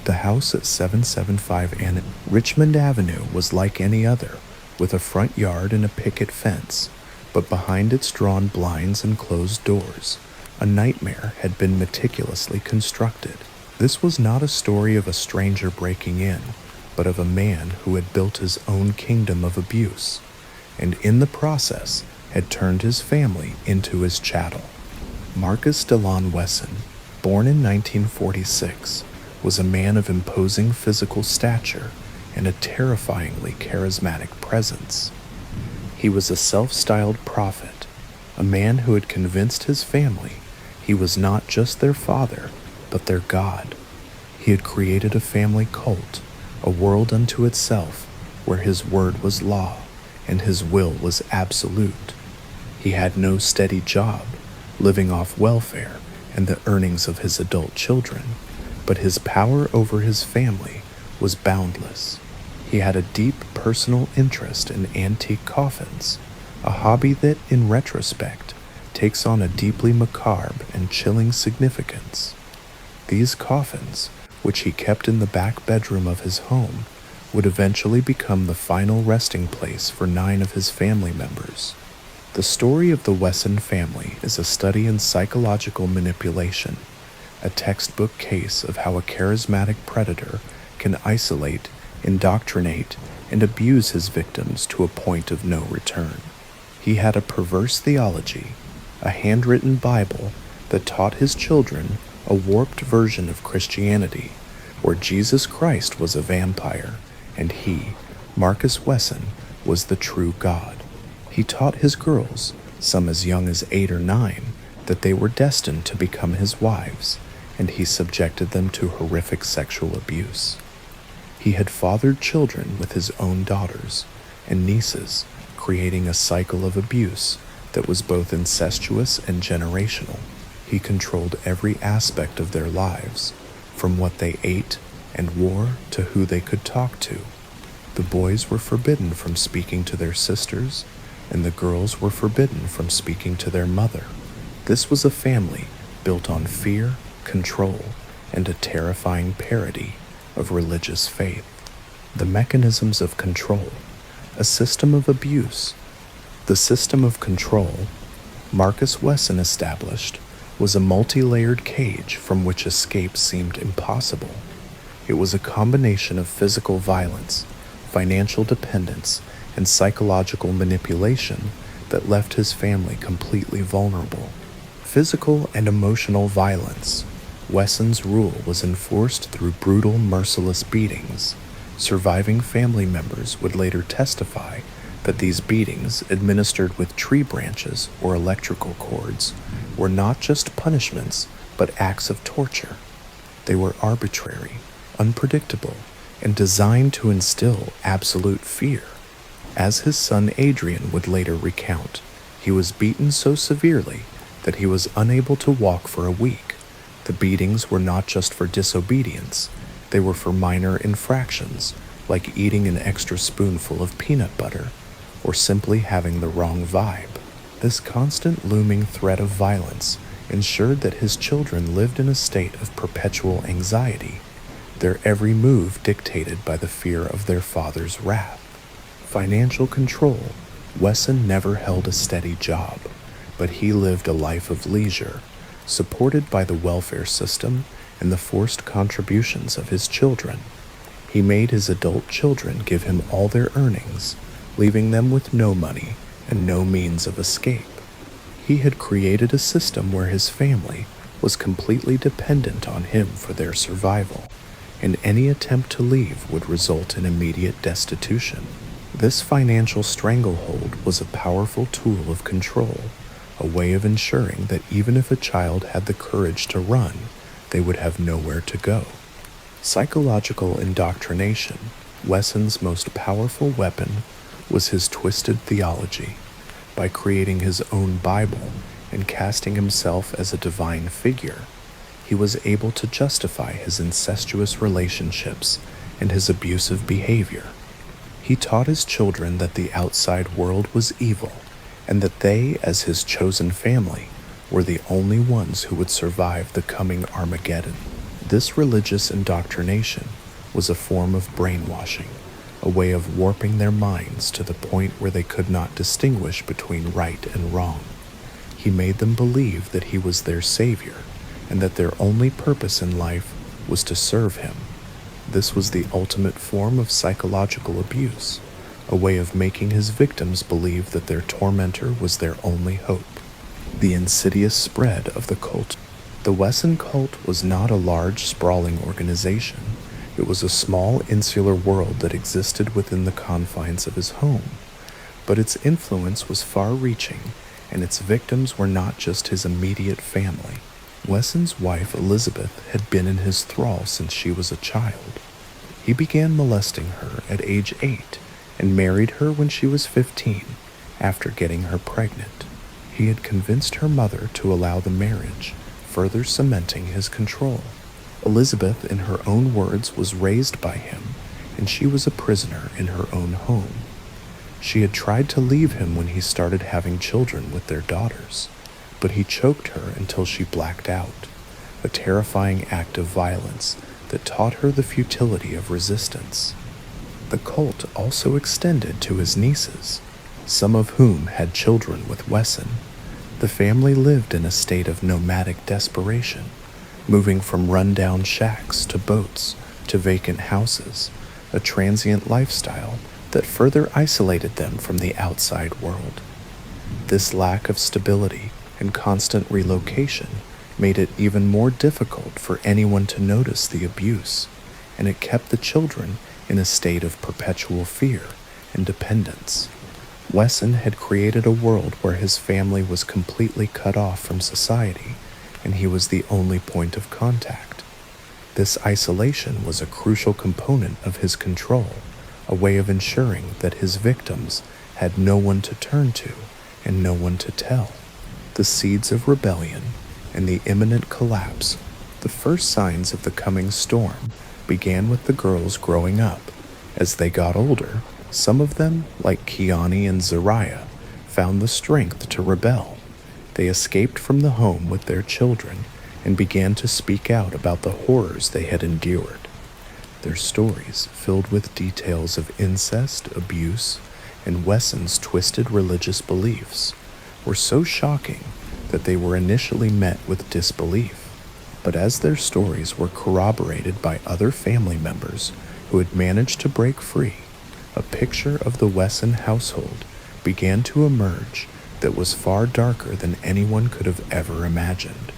Speaker 1: The house at 775 Richmond Avenue was like any other, with a front yard and a picket fence, but behind its drawn blinds and closed doors, a nightmare had been meticulously constructed. This was not a story of a stranger breaking in, but of a man who had built his own kingdom of abuse, and in the process had turned his family into his chattel. Marcus Delon Wesson, born in 1946, was a man of imposing physical stature and a terrifyingly charismatic presence. He was a self-styled prophet, a man who had convinced his family he was not just their father, but their God. He had created a family cult, a world unto itself, where his word was law and his will was absolute. He had no steady job, living off welfare and the earnings of his adult children, but his power over his family was boundless. He had a deep personal interest in antique coffins, a hobby that, in retrospect, takes on a deeply macabre and chilling significance. These coffins, which he kept in the back bedroom of his home, would eventually become the final resting place for 9 of his family members. The story of the Wesson family is a study in psychological manipulation, a textbook case of how a charismatic predator can isolate, indoctrinate, and abuse his victims to a point of no return. He had a perverse theology, a handwritten Bible that taught his children a warped version of Christianity, where Jesus Christ was a vampire, and he, Marcus Wesson, was the true God. He taught his girls, some as young as 8 or 9, that they were destined to become his wives, and he subjected them to horrific sexual abuse. He had fathered children with his own daughters and nieces, creating a cycle of abuse that was both incestuous and generational. He controlled every aspect of their lives, from what they ate and wore to who they could talk to. The boys were forbidden from speaking to their sisters, and the girls were forbidden from speaking to their mother. This was a family built on fear, control, and a terrifying parody of religious faith. The mechanisms of control, a system of abuse. The system of control Marcus Wesson established was a multi-layered cage from which escape seemed impossible. It was a combination of physical violence, financial dependence, and psychological manipulation that left his family completely vulnerable. Physical and emotional violence. Wesson's rule was enforced through brutal, merciless beatings. Surviving family members would later testify that these beatings, administered with tree branches or electrical cords, were not just punishments, but acts of torture. They were arbitrary, unpredictable, and designed to instill absolute fear. As his son Adrian would later recount, he was beaten so severely that he was unable to walk for a week. The beatings were not just for disobedience, they were for minor infractions, like eating an extra spoonful of peanut butter, or simply having the wrong vibe. This constant looming threat of violence ensured that his children lived in a state of perpetual anxiety, their every move dictated by the fear of their father's wrath. Financial control. Wesson never held a steady job, but he lived a life of leisure, supported by the welfare system and the forced contributions of his children. He made his adult children give him all their earnings, leaving them with no money and no means of escape. He had created a system where his family was completely dependent on him for their survival, and any attempt to leave would result in immediate destitution. This financial stranglehold was a powerful tool of control, a way of ensuring that even if a child had the courage to run, they would have nowhere to go. Psychological indoctrination. Wesson's most powerful weapon was his twisted theology. By creating his own Bible and casting himself as a divine figure, he was able to justify his incestuous relationships and his abusive behavior. He taught his children that the outside world was evil, and that they, as his chosen family, were the only ones who would survive the coming Armageddon. This religious indoctrination was a form of brainwashing, a way of warping their minds to the point where they could not distinguish between right and wrong. He made them believe that he was their savior, and that their only purpose in life was to serve him. This was the ultimate form of psychological abuse, a way of making his victims believe that their tormentor was their only hope. The insidious spread of the cult. The Wesson cult was not a large, sprawling organization. It was a small, insular world that existed within the confines of his home. But its influence was far-reaching, and its victims were not just his immediate family. Wesson's wife, Elizabeth, had been in his thrall since she was a child. He began molesting her at age 8 and married her when she was 15, after getting her pregnant. He had convinced her mother to allow the marriage, further cementing his control. Elizabeth, in her own words, was raised by him, and she was a prisoner in her own home. She had tried to leave him when he started having children with their daughters, but he choked her until she blacked out, a terrifying act of violence that taught her the futility of resistance. The cult also extended to his nieces, some of whom had children with Wesson. The family lived in a state of nomadic desperation, moving from run-down shacks to boats to vacant houses, a transient lifestyle that further isolated them from the outside world. This lack of stability and constant relocation made it even more difficult for anyone to notice the abuse, and it kept the children in a state of perpetual fear and dependence. Wesson had created a world where his family was completely cut off from society, and he was the only point of contact. This isolation was a crucial component of his control, a way of ensuring that his victims had no one to turn to and no one to tell. The seeds of rebellion and the imminent collapse. The first signs of the coming storm began with the girls growing up. As they got older, some of them, like Kiani and Zariah, found the strength to rebel. They escaped from the home with their children and began to speak out about the horrors they had endured. their stories, filled with details of incest, abuse, and Wesson's twisted religious beliefs, were so shocking that they were initially met with disbelief. But as their stories were corroborated by other family members who had managed to break free, a picture of the Wesson household began to emerge that was far darker than anyone could have ever imagined.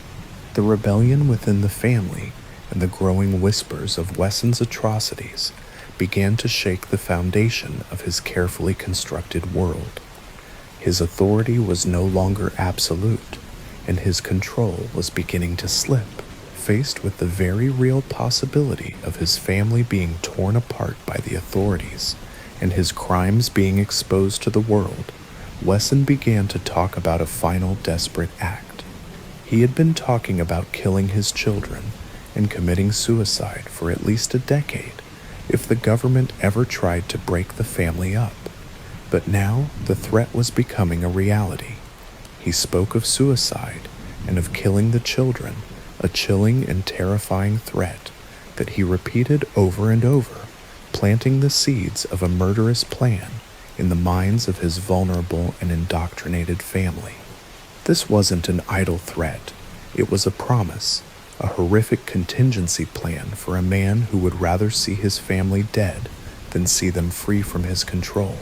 Speaker 1: The rebellion within the family and the growing whispers of Wesson's atrocities began to shake the foundation of his carefully constructed world. His authority was no longer absolute, and his control was beginning to slip. Faced with the very real possibility of his family being torn apart by the authorities and his crimes being exposed to the world, Wesson began to talk about a final desperate act. He had been talking about killing his children and committing suicide for at least a decade if the government ever tried to break the family up. But now the threat was becoming a reality. He spoke of suicide and of killing the children, a chilling and terrifying threat that he repeated over and over, planting the seeds of a murderous plan in the minds of his vulnerable and indoctrinated family. This wasn't an idle threat. It was a promise, a horrific contingency plan for a man who would rather see his family dead than see them free from his control.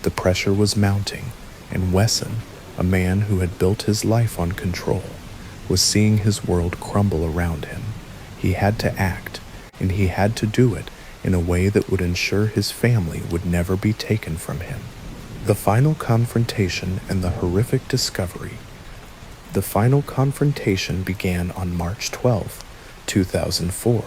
Speaker 1: The pressure was mounting, and Wesson, a man who had built his life on control, was seeing his world crumble around him. He had to act, and he had to do it in a way that would ensure his family would never be taken from him. The final confrontation and the horrific discovery. The final confrontation began on March 12, 2004.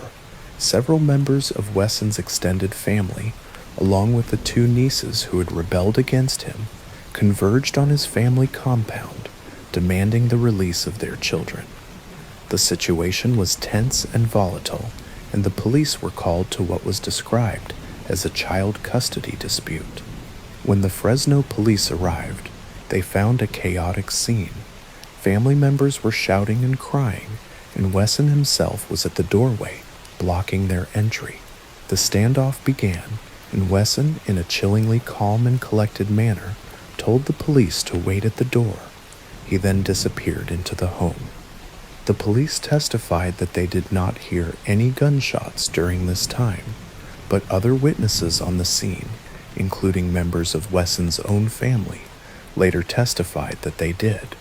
Speaker 1: Several members of Wesson's extended family, along with the two nieces who had rebelled against him, converged on his family compound, demanding the release of their children. The situation was tense and volatile, and the police were called to what was described as a child custody dispute. When the Fresno police arrived, they found a chaotic scene. Family members were shouting and crying, and Wesson himself was at the doorway, blocking their entry. The standoff began, and Wesson, in a chillingly calm and collected manner, told the police to wait at the door. He then disappeared into the home. The police testified that they did not hear any gunshots during this time, but other witnesses on the scene, including members of Wesson's own family, later testified that they did.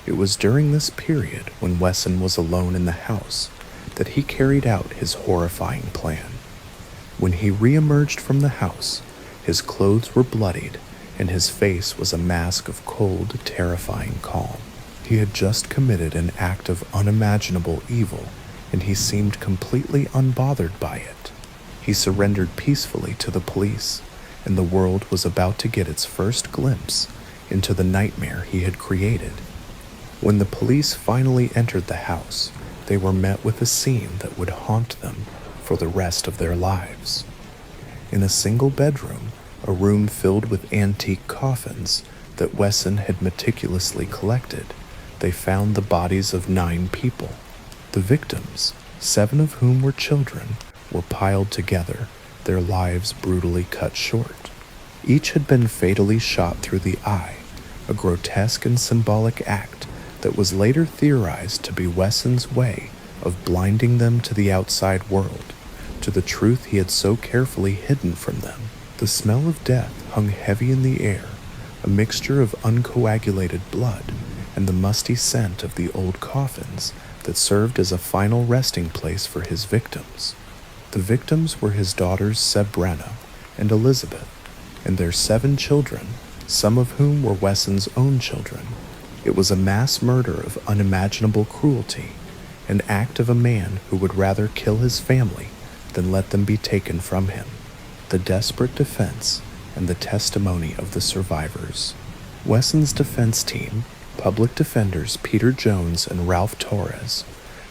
Speaker 1: It was during this period, when Wesson was alone in the house, that he carried out his horrifying plan. When he re-emerged from the house, his clothes were bloodied, and his face was a mask of cold, terrifying calm. He had just committed an act of unimaginable evil, and he seemed completely unbothered by it. He surrendered peacefully to the police, and the world was about to get its first glimpse into the nightmare he had created. When the police finally entered the house, they were met with a scene that would haunt them for the rest of their lives. In a single bedroom, a room filled with antique coffins that Wesson had meticulously collected, they found the bodies of 9 people. The victims, 7 of whom were children, were piled together, their lives brutally cut short. Each had been fatally shot through the eye, a grotesque and symbolic act that was later theorized to be Wesson's way of blinding them to the outside world, to the truth he had so carefully hidden from them. The smell of death hung heavy in the air, a mixture of uncoagulated blood and the musty scent of the old coffins that served as a final resting place for his victims. The victims were his daughters Sabrina and Elizabeth, and their 7 children, some of whom were Wesson's own children. It was a mass murder of unimaginable cruelty, an act of a man who would rather kill his family than let them be taken from him. The desperate defense and the testimony of the survivors. Wesson's defense team, public defenders Peter Jones and Ralph Torres,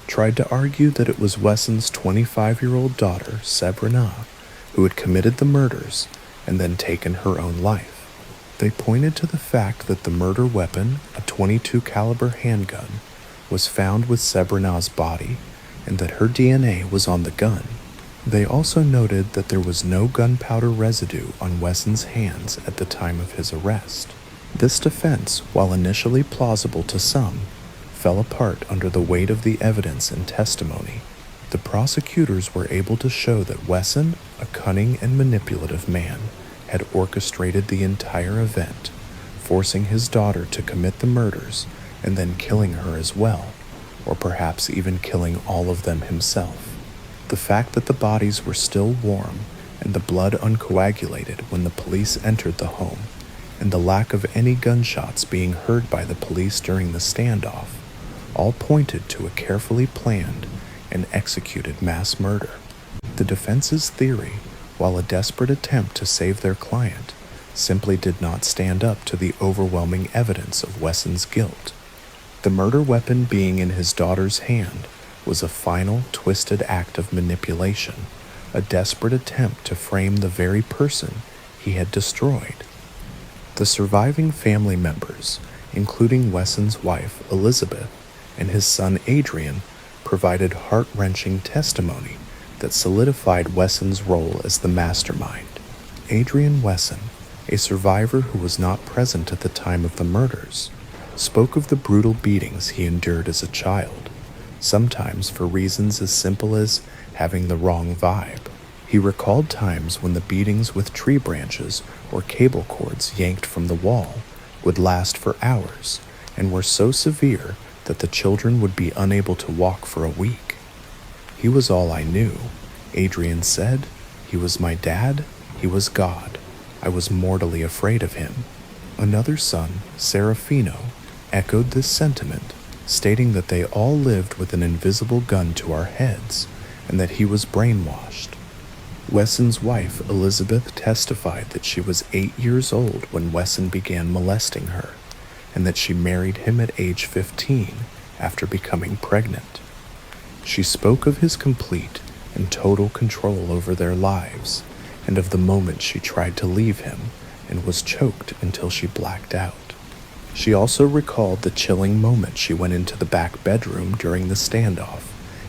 Speaker 1: tried to argue that it was Wesson's 25-year-old daughter, Sabrina, who had committed the murders and then taken her own life. They pointed to the fact that the murder weapon, a .22 caliber handgun, was found with Sabrina's body and that her DNA was on the gun. They also noted that there was no gunpowder residue on Wesson's hands at the time of his arrest. This defense, while initially plausible to some, fell apart under the weight of the evidence and testimony. The prosecutors were able to show that Wesson, a cunning and manipulative man, had orchestrated the entire event, forcing his daughter to commit the murders and then killing her as well, or perhaps even killing all of them himself. The fact that the bodies were still warm and the blood uncoagulated when the police entered the home, and the lack of any gunshots being heard by the police during the standoff, all pointed to a carefully planned and executed mass murder. The defense's theory, while a desperate attempt to save their client, simply did not stand up to the overwhelming evidence of Wesson's guilt. The murder weapon being in his daughter's hand was a final, twisted act of manipulation, a desperate attempt to frame the very person he had destroyed. The surviving family members, including Wesson's wife, Elizabeth, and his son, Adrian, provided heart-wrenching testimony that solidified Wesson's role as the mastermind. Adrian Wesson, a survivor who was not present at the time of the murders, spoke of the brutal beatings he endured as a child, sometimes for reasons as simple as having the wrong vibe. He recalled times when the beatings with tree branches or cable cords yanked from the wall would last for hours and were so severe that the children would be unable to walk for a week. "He was all I knew," Adrian said. "He was my dad. He was God. I was mortally afraid of him." Another son, Serafino, echoed this sentiment, stating that they all lived with an invisible gun to our heads and that he was brainwashed. Wesson's wife, Elizabeth, testified that she was 8 years old when Wesson began molesting her, and that she married him at age 15 after becoming pregnant. She spoke of his complete and total control over their lives, and of the moment she tried to leave him and was choked until she blacked out. She also recalled the chilling moment she went into the back bedroom during the standoff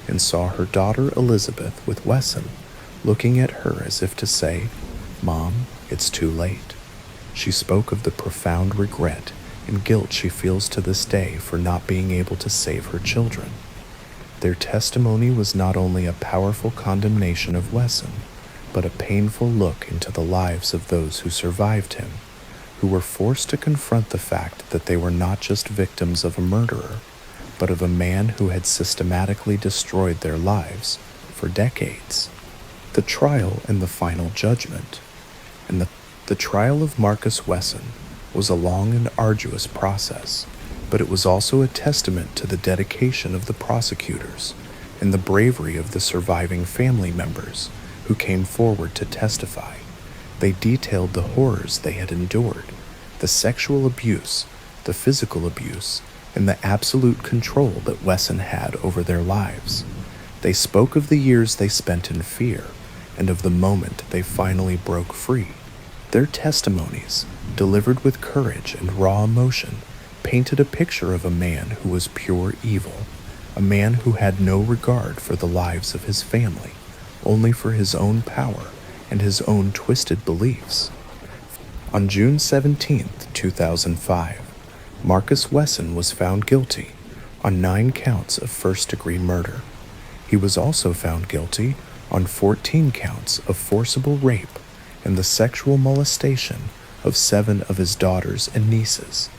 Speaker 1: and saw her daughter Elizabeth with Wesson, looking at her as if to say, "Mom, it's too late." She spoke of the profound regret and guilt she feels to this day for not being able to save her children. Their testimony was not only a powerful condemnation of Wesson, but a painful look into the lives of those who survived him, who were forced to confront the fact that they were not just victims of a murderer, but of a man who had systematically destroyed their lives for decades. The trial and the final judgment. And the trial of Marcus Wesson was a long and arduous process, but it was also a testament to the dedication of the prosecutors and the bravery of the surviving family members who came forward to testify. They detailed the horrors they had endured, the sexual abuse, the physical abuse, and the absolute control that Wesson had over their lives. They spoke of the years they spent in fear and of the moment they finally broke free. Their testimonies, delivered with courage and raw emotion, painted a picture of a man who was pure evil, a man who had no regard for the lives of his family, only for his own power and his own twisted beliefs. On June 17, 2005, Marcus Wesson was found guilty on 9 counts of first-degree murder. He was also found guilty on 14 counts of forcible rape and the sexual molestation of 7 of his daughters and nieces.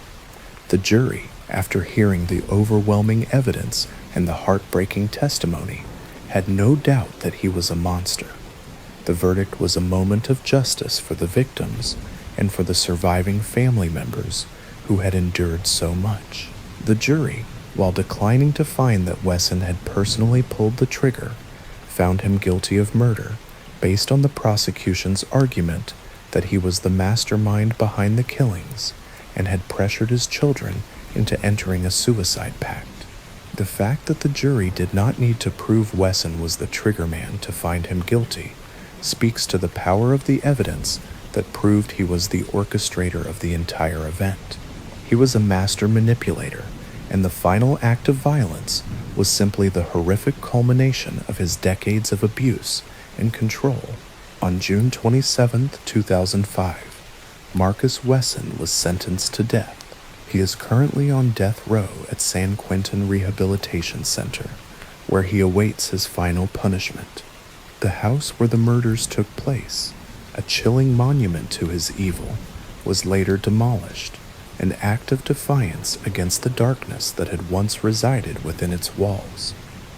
Speaker 1: The jury, after hearing the overwhelming evidence and the heartbreaking testimony, had no doubt that he was a monster. The verdict was a moment of justice for the victims and for the surviving family members who had endured so much. The jury, while declining to find that Wesson had personally pulled the trigger, found him guilty of murder based on the prosecution's argument that he was the mastermind behind the killings and had pressured his children into entering a suicide pact. The fact that the jury did not need to prove Wesson was the triggerman to find him guilty speaks to the power of the evidence that proved he was the orchestrator of the entire event. He was a master manipulator, and the final act of violence was simply the horrific culmination of his decades of abuse and control. On June 27, 2005, Marcus Wesson was sentenced to death. He is currently on death row at San Quentin Rehabilitation Center, where he awaits his final punishment. The house where the murders took place, a chilling monument to his evil, was later demolished, an act of defiance against the darkness that had once resided within its walls.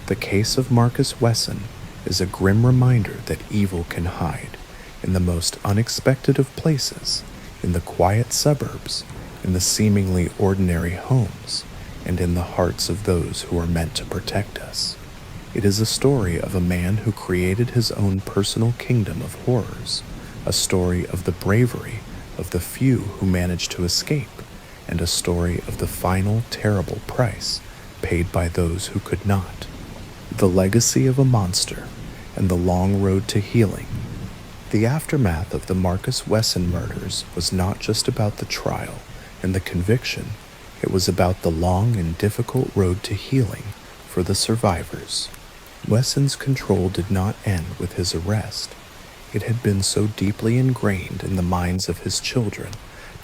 Speaker 1: The case of Marcus Wesson is a grim reminder that evil can hide in the most unexpected of places, in the quiet suburbs, in the seemingly ordinary homes, and in the hearts of those who are meant to protect us. It is a story of a man who created his own personal kingdom of horrors, a story of the bravery of the few who managed to escape, and a story of the final terrible price paid by those who could not. The legacy of a monster and the long road to healing. The aftermath of the Marcus Wesson murders was not just about the trial and the conviction, it was about the long and difficult road to healing for the survivors. Wesson's control did not end with his arrest. It had been so deeply ingrained in the minds of his children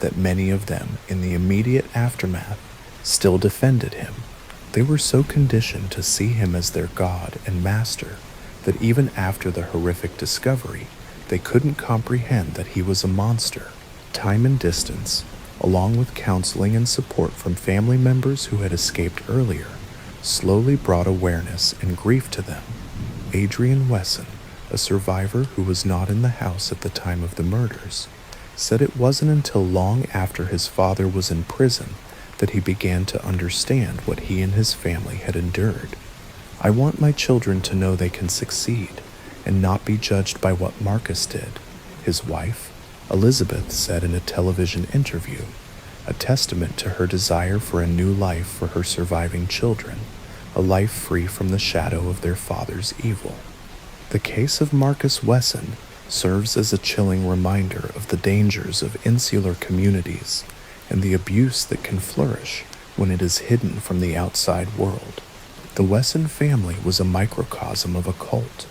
Speaker 1: that many of them, in the immediate aftermath, still defended him. They were so conditioned to see him as their god and master that even after the horrific discovery, they couldn't comprehend that he was a monster. Time and distance, along with counseling and support from family members who had escaped earlier, slowly brought awareness and grief to them. Adrian Wesson, a survivor who was not in the house at the time of the murders, said it wasn't until long after his father was in prison that he began to understand what he and his family had endured. "I want my children to know they can succeed and not be judged by what Marcus did," his wife, Elizabeth, said in a television interview, a testament to her desire for a new life for her surviving children, a life free from the shadow of their father's evil. The case of Marcus Wesson serves as a chilling reminder of the dangers of insular communities and the abuse that can flourish when it is hidden from the outside world. The Wesson family was a microcosm of a cult,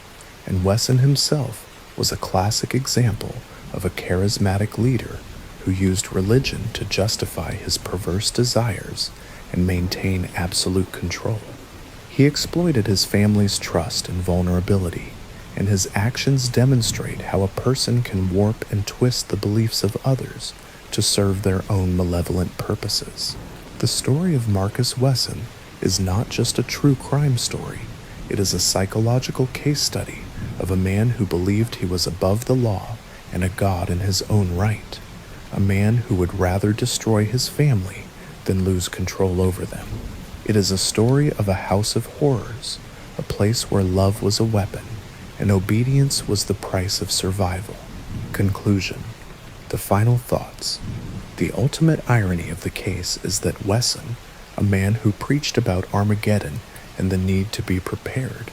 Speaker 1: and Wesson himself was a classic example of a charismatic leader who used religion to justify his perverse desires and maintain absolute control. He exploited his family's trust and vulnerability, and his actions demonstrate how a person can warp and twist the beliefs of others to serve their own malevolent purposes. The story of Marcus Wesson is not just a true crime story, it is a psychological case study of a man who believed he was above the law and a god in his own right, a man who would rather destroy his family than lose control over them. It is a story of a house of horrors, a place where love was a weapon and obedience was the price of survival. Conclusion. The final thoughts. The ultimate irony of the case is that Wesson, a man who preached about Armageddon and the need to be prepared,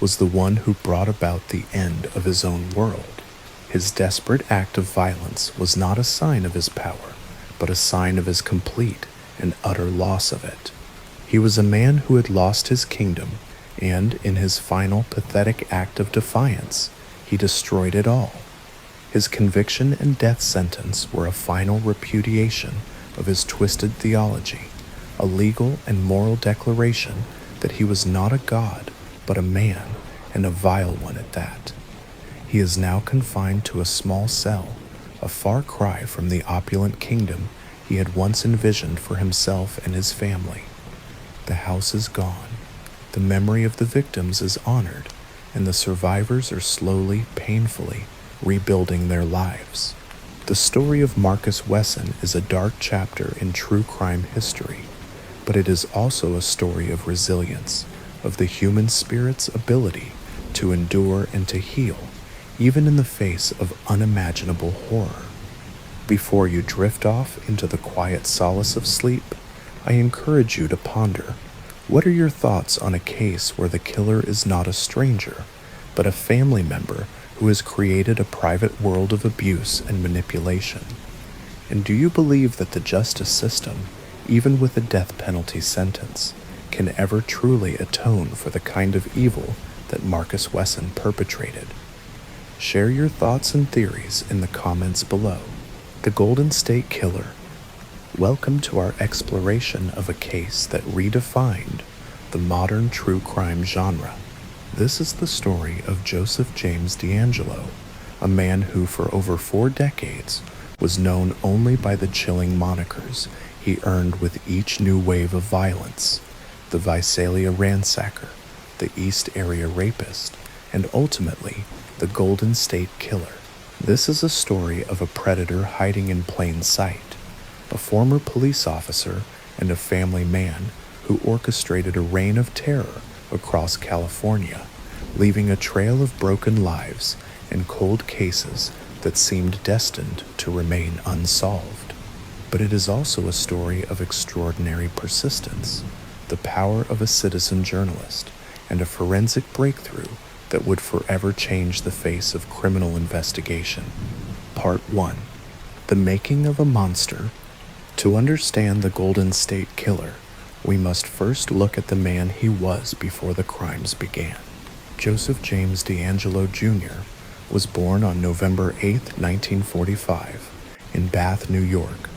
Speaker 1: was the one who brought about the end of his own world. His desperate act of violence was not a sign of his power, but a sign of his complete and utter loss of it. He was a man who had lost his kingdom, and in his final pathetic act of defiance, he destroyed it all. His conviction and death sentence were a final repudiation of his twisted theology, a legal and moral declaration that he was not a god, but a man, and a vile one at that. He is now confined to a small cell, a far cry from the opulent kingdom he had once envisioned for himself and his family. The house is gone, the memory of the victims is honored, and the survivors are slowly, painfully rebuilding their lives. The story of Marcus Wesson is a dark chapter in true crime history, but it is also a story of resilience, of the human spirit's ability to endure and to heal, even in the face of unimaginable horror. Before you drift off into the quiet solace of sleep, I encourage you to ponder, what are your thoughts on a case where the killer is not a stranger, but a family member who has created a private world of abuse and manipulation? And do you believe that the justice system, even with a death penalty sentence, can ever truly atone for the kind of evil that Marcus Wesson perpetrated? Share your thoughts and theories in the comments below. The Golden State Killer. Welcome to our exploration of a case that redefined the modern true crime genre. This is the story of Joseph James DeAngelo, a man who for over 4 decades was known only by the chilling monikers he earned with each new wave of violence: the Visalia Ransacker, the East Area Rapist, and ultimately the Golden State Killer. This is a story of a predator hiding in plain sight, a former police officer and a family man who orchestrated a reign of terror across California, leaving a trail of broken lives and cold cases that seemed destined to remain unsolved. But it is also a story of extraordinary persistence, the power of a citizen journalist, and a forensic breakthrough that would forever change the face of criminal investigation. Part 1. The Making of a Monster. To understand the Golden State Killer, we must first look at the man he was before the crimes began. Joseph James DeAngelo Jr. was born on November 8, 1945, in Bath, New York.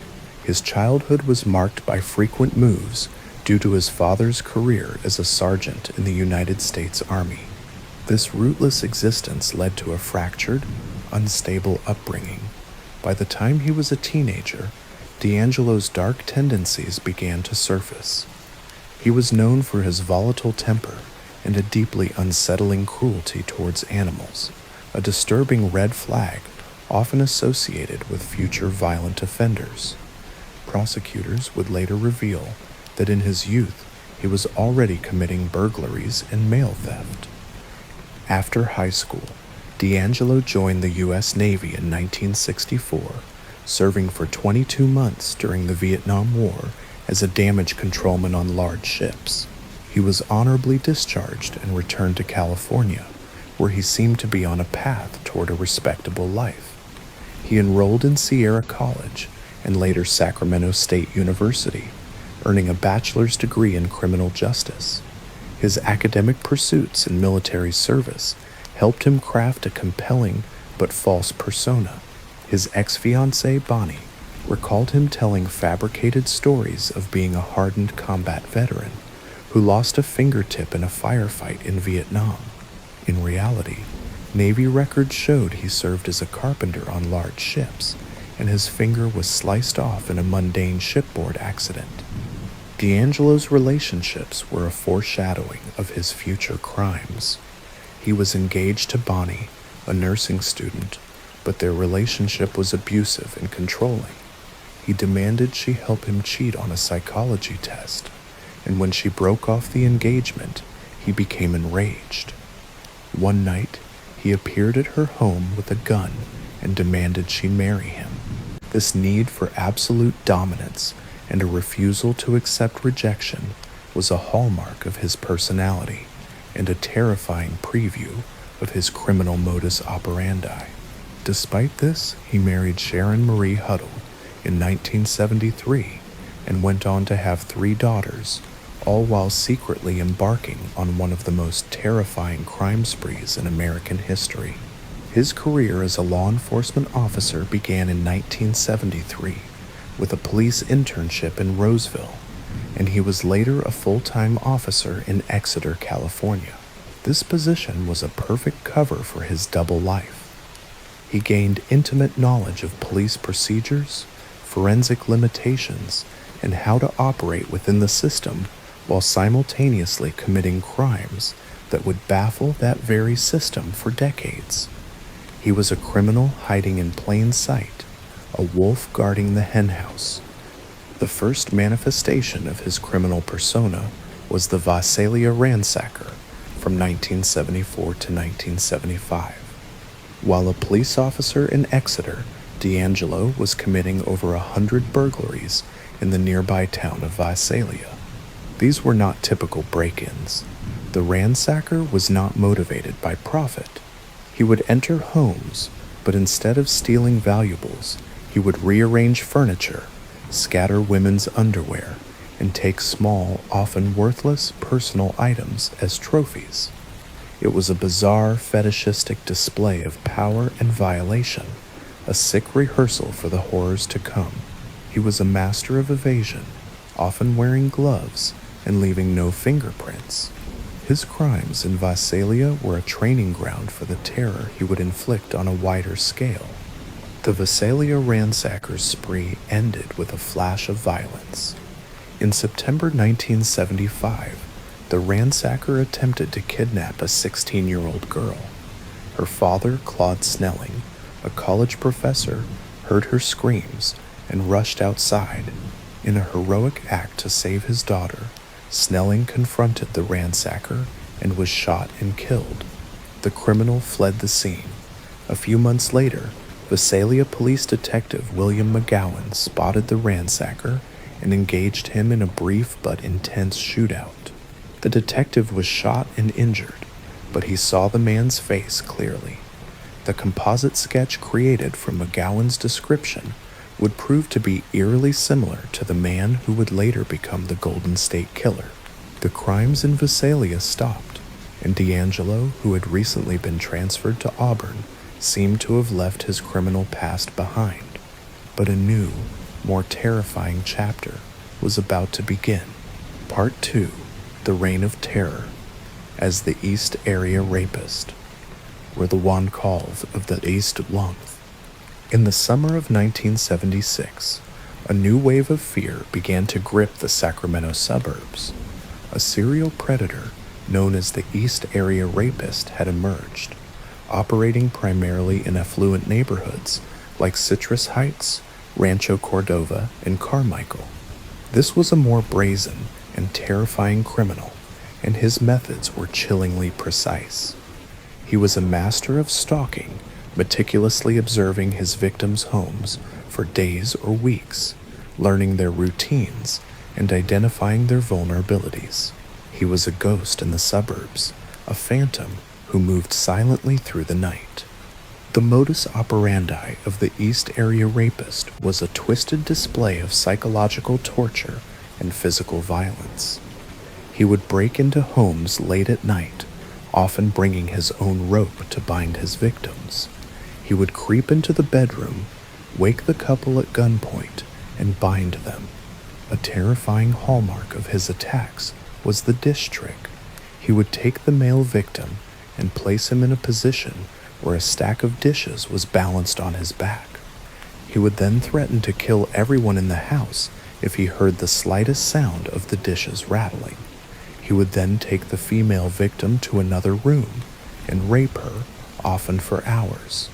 Speaker 1: His childhood was marked by frequent moves due to his father's career as a sergeant in the United States Army. This rootless existence led to a fractured, unstable upbringing. By the time he was a teenager, DeAngelo's dark tendencies began to surface. He was known for his volatile temper and a deeply unsettling cruelty towards animals, a disturbing red flag often associated with future violent offenders. Prosecutors would later reveal that in his youth he was already committing burglaries and mail theft. After high school, DeAngelo joined the U.S. Navy in 1964, serving for 22 months during the Vietnam War as a damage controlman on large ships. He was honorably discharged and returned to California, where he seemed to be on a path toward a respectable life. He enrolled in Sierra College and later Sacramento State University, earning a bachelor's degree in criminal justice. His academic pursuits and military service helped him craft a compelling but false persona. His ex-fiancée, Bonnie, recalled him telling fabricated stories of being a hardened combat veteran who lost a fingertip in a firefight in Vietnam. In reality, Navy records showed he served as a carpenter on large ships, and his finger was sliced off in a mundane shipboard accident. DeAngelo's relationships were a foreshadowing of his future crimes. He was engaged to Bonnie, a nursing student, but their relationship was abusive and controlling. He demanded she help him cheat on a psychology test, and when she broke off the engagement, he became enraged. One night, he appeared at her home with a gun and demanded she marry him. This need for absolute dominance and a refusal to accept rejection was a hallmark of his personality and a terrifying preview of his criminal modus operandi. Despite this, he married Sharon Marie Huddle in 1973 and went on to have 3 daughters, all while secretly embarking on one of the most terrifying crime sprees in American history. His career as a law enforcement officer began in 1973 with a police internship in Roseville, and he was later a full-time officer in Exeter, California. This position was a perfect cover for his double life. He gained intimate knowledge of police procedures, forensic limitations, and how to operate within the system while simultaneously committing crimes that would baffle that very system for decades. He was a criminal hiding in plain sight, a wolf guarding the henhouse. The first manifestation of his criminal persona was the Visalia Ransacker from 1974 to 1975. While a police officer in Exeter, DeAngelo was committing over 100 burglaries in the nearby town of Visalia. These were not typical break-ins. The ransacker was not motivated by profit. He would enter homes, but instead of stealing valuables, he would rearrange furniture, scatter women's underwear, and take small, often worthless, personal items as trophies. It was a bizarre, fetishistic display of power and violation, a sick rehearsal for the horrors to come. He was a master of evasion, often wearing gloves and leaving no fingerprints. His crimes in Visalia were a training ground for the terror he would inflict on a wider scale. The Visalia ransacker's spree ended with a flash of violence. In September 1975, the ransacker attempted to kidnap a 16-year-old girl. Her father, Claude Snelling, a college professor, heard her screams and rushed outside. In a heroic act to save his daughter, Snelling confronted the ransacker and was shot and killed. The criminal fled the scene. A few months later, Visalia police detective William McGowan spotted the ransacker and engaged him in a brief but intense shootout. The detective was shot and injured, but he saw the man's face clearly. The composite sketch created from McGowan's description would prove to be eerily similar to the man who would later become the Golden State Killer. The crimes in Visalia stopped, and D'Angelo, who had recently been transferred to Auburn, seemed to have left his criminal past behind. But a new, more terrifying chapter was about to begin. Part 2, The Reign of Terror, as the East Area Rapist, or the Juan Calv of the East Longth. In the summer of 1976, a new wave of fear began to grip the Sacramento suburbs. A serial predator known as the East Area Rapist had emerged, operating primarily in affluent neighborhoods like Citrus Heights, Rancho Cordova, and Carmichael. This was a more brazen and terrifying criminal, and his methods were chillingly precise. He was a master of stalking, meticulously observing his victims' homes for days or weeks, learning their routines and identifying their vulnerabilities. He was a ghost in the suburbs, a phantom who moved silently through the night. The modus operandi of the East Area Rapist was a twisted display of psychological torture and physical violence. He would break into homes late at night, often bringing his own rope to bind his victims. He would creep into the bedroom, wake the couple at gunpoint, and bind them. A terrifying hallmark of his attacks was the dish trick. He would take the male victim and place him in a position where a stack of dishes was balanced on his back. He would then threaten to kill everyone in the house if he heard the slightest sound of the dishes rattling. He would then take the female victim to another room and rape her, often for hours.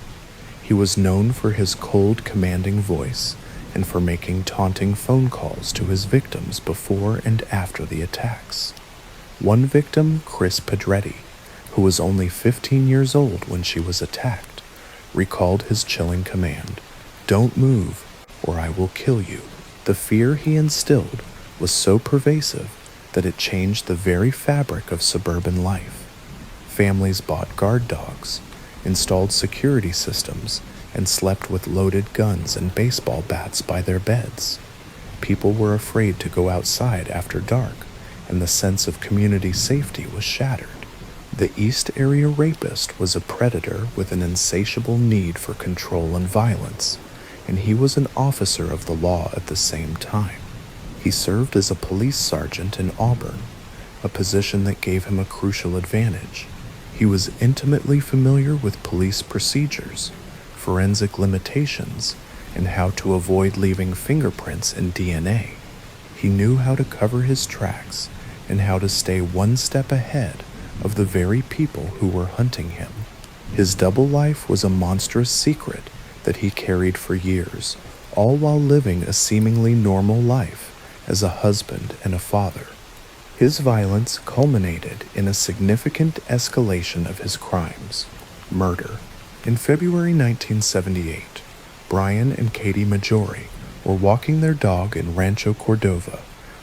Speaker 1: He was known for his cold, commanding voice and for making taunting phone calls to his victims before and after the attacks. One victim, Chris Pedretti, who was only 15 years old when she was attacked, recalled his chilling command, "Don't move, or I will kill you." The fear he instilled was so pervasive that it changed the very fabric of suburban life. Families bought guard dogs, installed security systems, and slept with loaded guns and baseball bats by their beds. People were afraid to go outside after dark, and the sense of community safety was shattered. The East Area Rapist was a predator with an insatiable need for control and violence, and he was an officer of the law at the same time. He served as a police sergeant in Auburn, a position that gave him a crucial advantage. He was intimately familiar with police procedures, forensic limitations, and how to avoid leaving fingerprints and DNA. He knew how to cover his tracks and how to stay one step ahead of the very people who were hunting him. His double life was a monstrous secret that he carried for years, all while living a seemingly normal life as a husband and a father. His violence culminated in a significant escalation of his crimes: murder. In February 1978, Brian and Katie Majori were walking their dog in Rancho Cordova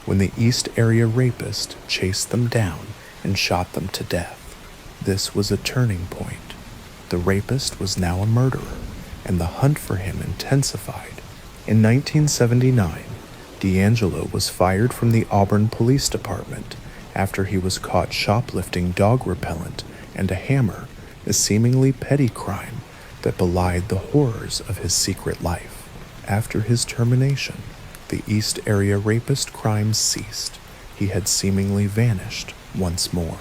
Speaker 1: when the East Area Rapist chased them down and shot them to death. This was a turning point. The rapist was now a murderer, and the hunt for him intensified. In 1979, D'Angelo was fired from the Auburn Police Department after he was caught shoplifting dog repellent and a hammer, a seemingly petty crime that belied the horrors of his secret life. After his termination, the East Area Rapist crimes ceased. He had seemingly vanished once more.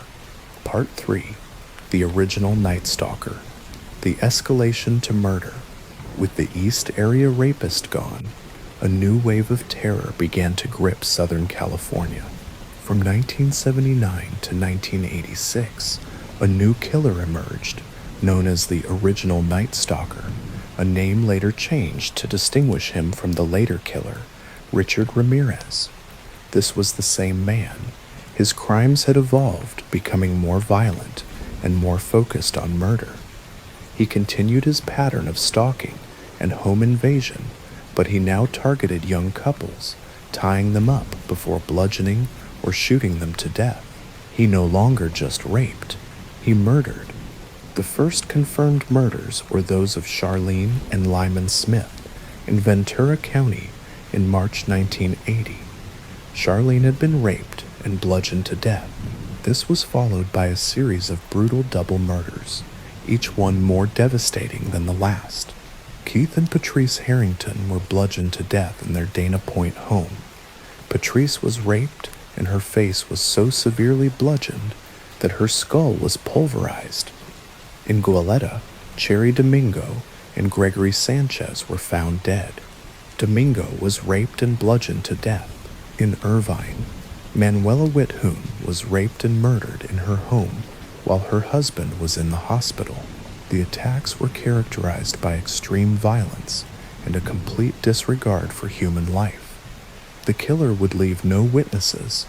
Speaker 1: Part 3. The Original Night Stalker. The escalation to murder. With the East Area Rapist gone, a new wave of terror began to grip Southern California. From 1979 to 1986, a new killer emerged, known as the Original Night Stalker, a name later changed to distinguish him from the later killer, Richard Ramirez. This was the same man. His crimes had evolved, becoming more violent and more focused on murder. He continued his pattern of stalking and home invasion, but he now targeted young couples, tying them up before bludgeoning or shooting them to death. He no longer just raped, he murdered. The first confirmed murders were those of Charlene and Lyman Smith in Ventura County in March 1980. Charlene had been raped and bludgeoned to death. This was followed by a series of brutal double murders, each one more devastating than the last. Keith and Patrice Harrington were bludgeoned to death in their Dana Point home. Patrice was raped, and her face was so severely bludgeoned that her skull was pulverized. In Goleta, Cherry Domingo and Gregory Sanchez were found dead. Domingo was raped and bludgeoned to death. In Irvine, Manuela Withoon was raped and murdered in her home while her husband was in the hospital. The attacks were characterized by extreme violence and a complete disregard for human life. The killer would leave no witnesses.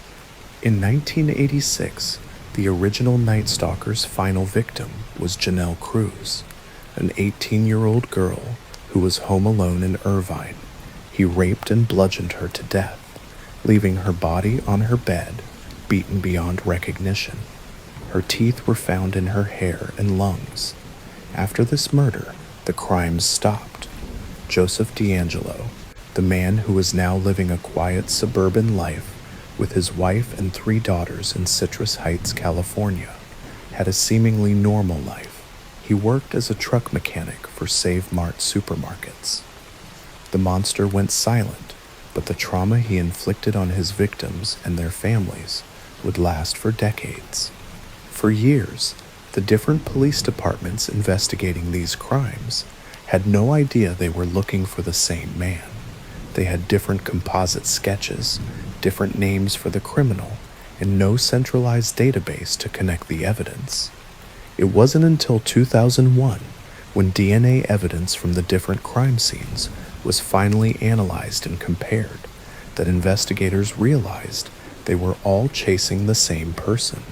Speaker 1: In 1986, the original Night Stalker's final victim was Janelle Cruz, an 18-year-old girl who was home alone in Irvine. He raped and bludgeoned her to death, leaving her body on her bed, beaten beyond recognition. Her teeth were found in her hair and lungs. After this murder, the crimes stopped. Joseph D'Angelo, the man who was now living a quiet suburban life with his wife and 3 daughters in Citrus Heights, California, had a seemingly normal life. He worked as a truck mechanic for Save Mart supermarkets. The monster went silent, but the trauma he inflicted on his victims and their families would last for decades. For years, the different police departments investigating these crimes had no idea they were looking for the same man. They had different composite sketches, different names for the criminal, and no centralized database to connect the evidence. It wasn't until 2001, when DNA evidence from the different crime scenes was finally analyzed and compared, that investigators realized they were all chasing the same person.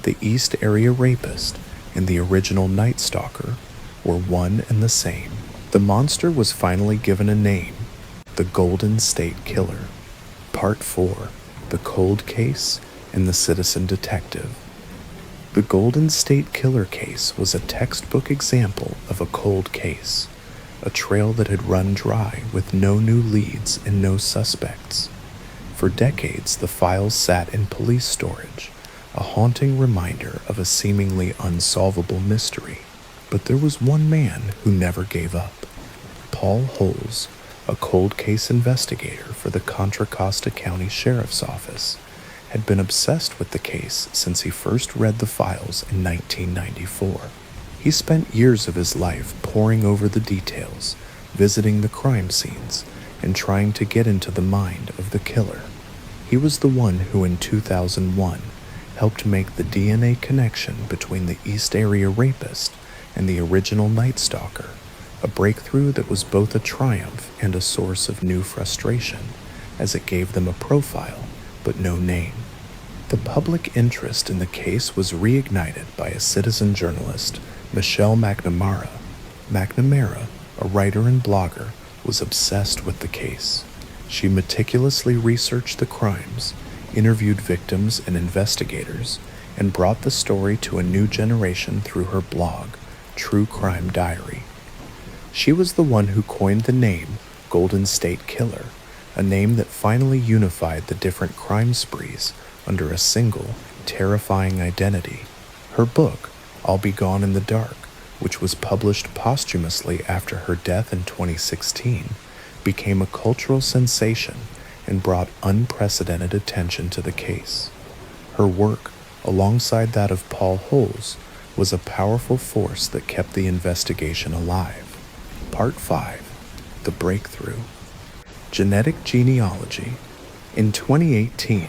Speaker 1: The East Area Rapist and the original Night Stalker were one and the same. The monster was finally given a name: the Golden State Killer. Part 4. The Cold Case and the Citizen Detective. The Golden State Killer case was a textbook example of a cold case, a trail that had run dry with no new leads and no suspects. For decades, the files sat in police storage, a haunting reminder of a seemingly unsolvable mystery. But there was one man who never gave up. Paul Holes, a cold case investigator for the Contra Costa County Sheriff's Office, had been obsessed with the case since he first read the files in 1994. He spent years of his life poring over the details, visiting the crime scenes, and trying to get into the mind of the killer. He was the one who in 2001 helped make the DNA connection between the East Area Rapist and the original Night Stalker, a breakthrough that was both a triumph and a source of new frustration, as it gave them a profile but no name. The public interest in the case was reignited by a citizen journalist, Michelle McNamara. McNamara, a writer and blogger, was obsessed with the case. She meticulously researched the crimes, interviewed victims and investigators, and brought the story to a new generation through her blog, True Crime Diary. She was the one who coined the name Golden State Killer, a name that finally unified the different crime sprees under a single, terrifying identity. Her book, I'll Be Gone in the Dark, which was published posthumously after her death in 2016, became a cultural sensation and brought unprecedented attention to the case. Her work, alongside that of Paul Holes, was a powerful force that kept the investigation alive. Part 5. The Breakthrough. Genetic Genealogy. In 2018,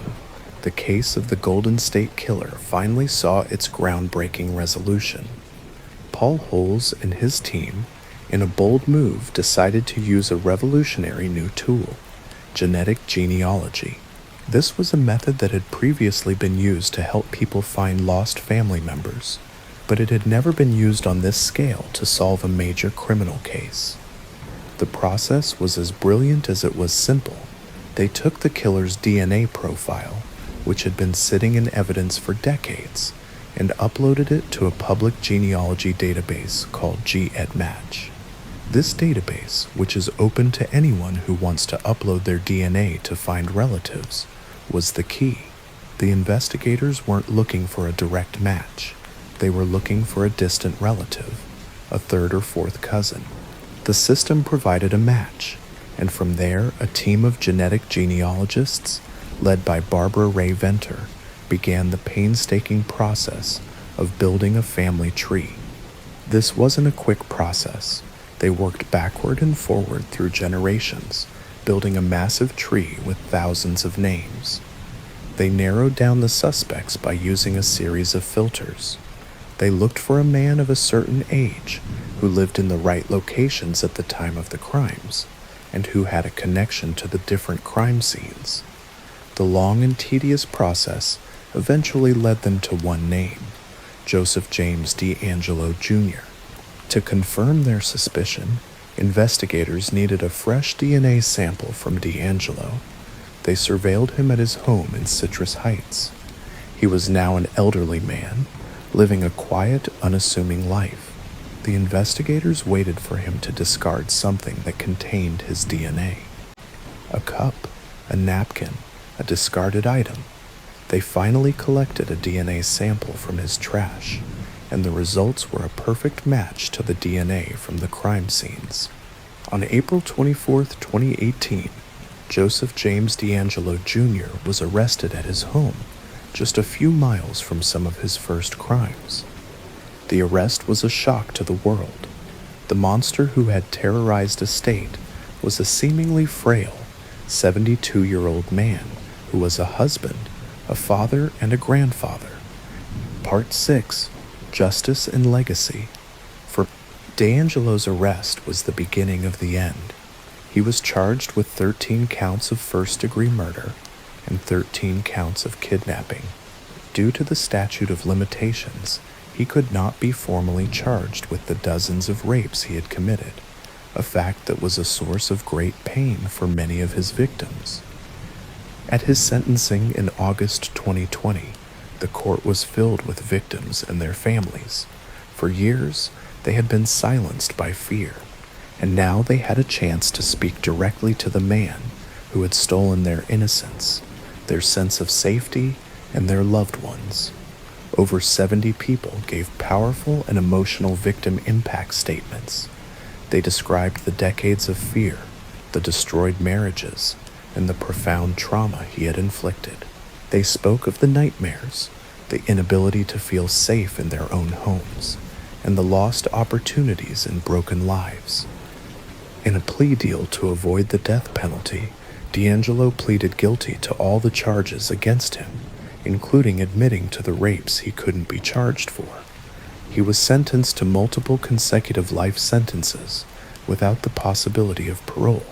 Speaker 1: the case of the Golden State Killer finally saw its groundbreaking resolution. Paul Holes and his team, in a bold move, decided to use a revolutionary new tool, genetic genealogy. This was a method that had previously been used to help people find lost family members, but it had never been used on this scale to solve a major criminal case. The process was as brilliant as it was simple. They took the killer's DNA profile, which had been sitting in evidence for decades, and uploaded it to a public genealogy database called GEDmatch. This database, which is open to anyone who wants to upload their DNA to find relatives, was the key. The investigators weren't looking for a direct match. They were looking for a distant relative, a third or fourth cousin. The system provided a match, and from there, a team of genetic genealogists, led by Barbara Ray Venter, began the painstaking process of building a family tree. This wasn't a quick process. They worked backward and forward through generations, building a massive tree with thousands of names. They narrowed down the suspects by using a series of filters. They looked for a man of a certain age who lived in the right locations at the time of the crimes and who had a connection to the different crime scenes. The long and tedious process eventually led them to one name, Joseph James DeAngelo Jr. To confirm their suspicion, investigators needed a fresh DNA sample from DeAngelo. They surveilled him at his home in Citrus Heights. He was now an elderly man, living a quiet, unassuming life. The investigators waited for him to discard something that contained his DNA. A cup, a napkin, a discarded item. They finally collected a DNA sample from his trash, and the results were a perfect match to the DNA from the crime scenes. On April 24, 2018, Joseph James DeAngelo Jr. was arrested at his home, just a few miles from some of his first crimes. The arrest was a shock to the world. The monster who had terrorized a state was a seemingly frail, 72-year-old man who was a husband, a father, and a grandfather. Part 6. Justice and Legacy. For DeAngelo's arrest was the beginning of the end. He was charged with 13 counts of first-degree murder and 13 counts of kidnapping. Due to the statute of limitations, he could not be formally charged with the dozens of rapes he had committed, a fact that was a source of great pain for many of his victims. At his sentencing in August 2020, the court was filled with victims and their families. For years, they had been silenced by fear, and now they had a chance to speak directly to the man who had stolen their innocence, their sense of safety, and their loved ones. Over 70 people gave powerful and emotional victim impact statements. They described the decades of fear, the destroyed marriages, and the profound trauma he had inflicted. They spoke of the nightmares, the inability to feel safe in their own homes, and the lost opportunities and broken lives. In a plea deal to avoid the death penalty, DeAngelo pleaded guilty to all the charges against him, including admitting to the rapes he couldn't be charged for. He was sentenced to multiple consecutive life sentences without the possibility of parole.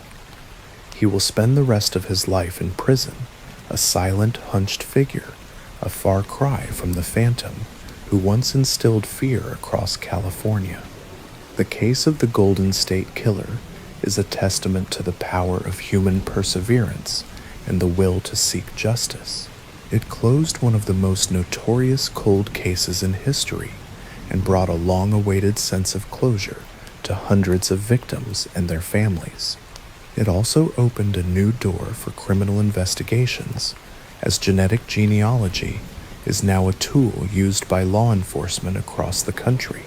Speaker 1: He will spend the rest of his life in prison, a silent, hunched figure, a far cry from the Phantom who once instilled fear across California. The case of the Golden State Killer is a testament to the power of human perseverance and the will to seek justice. It closed one of the most notorious cold cases in history and brought a long-awaited sense of closure to hundreds of victims and their families. It also opened a new door for criminal investigations, as genetic genealogy is now a tool used by law enforcement across the country,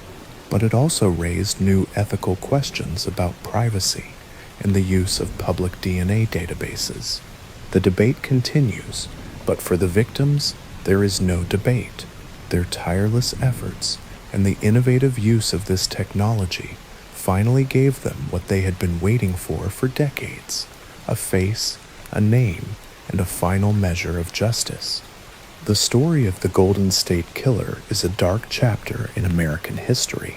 Speaker 1: but it also raised new ethical questions about privacy and the use of public DNA databases. The debate continues, but for the victims, there is no debate. Their tireless efforts and the innovative use of this technology finally gave them what they had been waiting for decades: a face, a name, and a final measure of justice. The story of the Golden State Killer is a dark chapter in American history,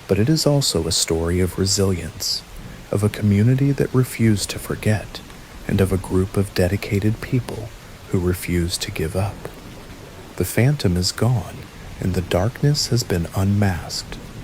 Speaker 1: but it is also a story of resilience, of a community that refused to forget, and of a group of dedicated people who refused to give up. The phantom is gone, and the darkness has been unmasked,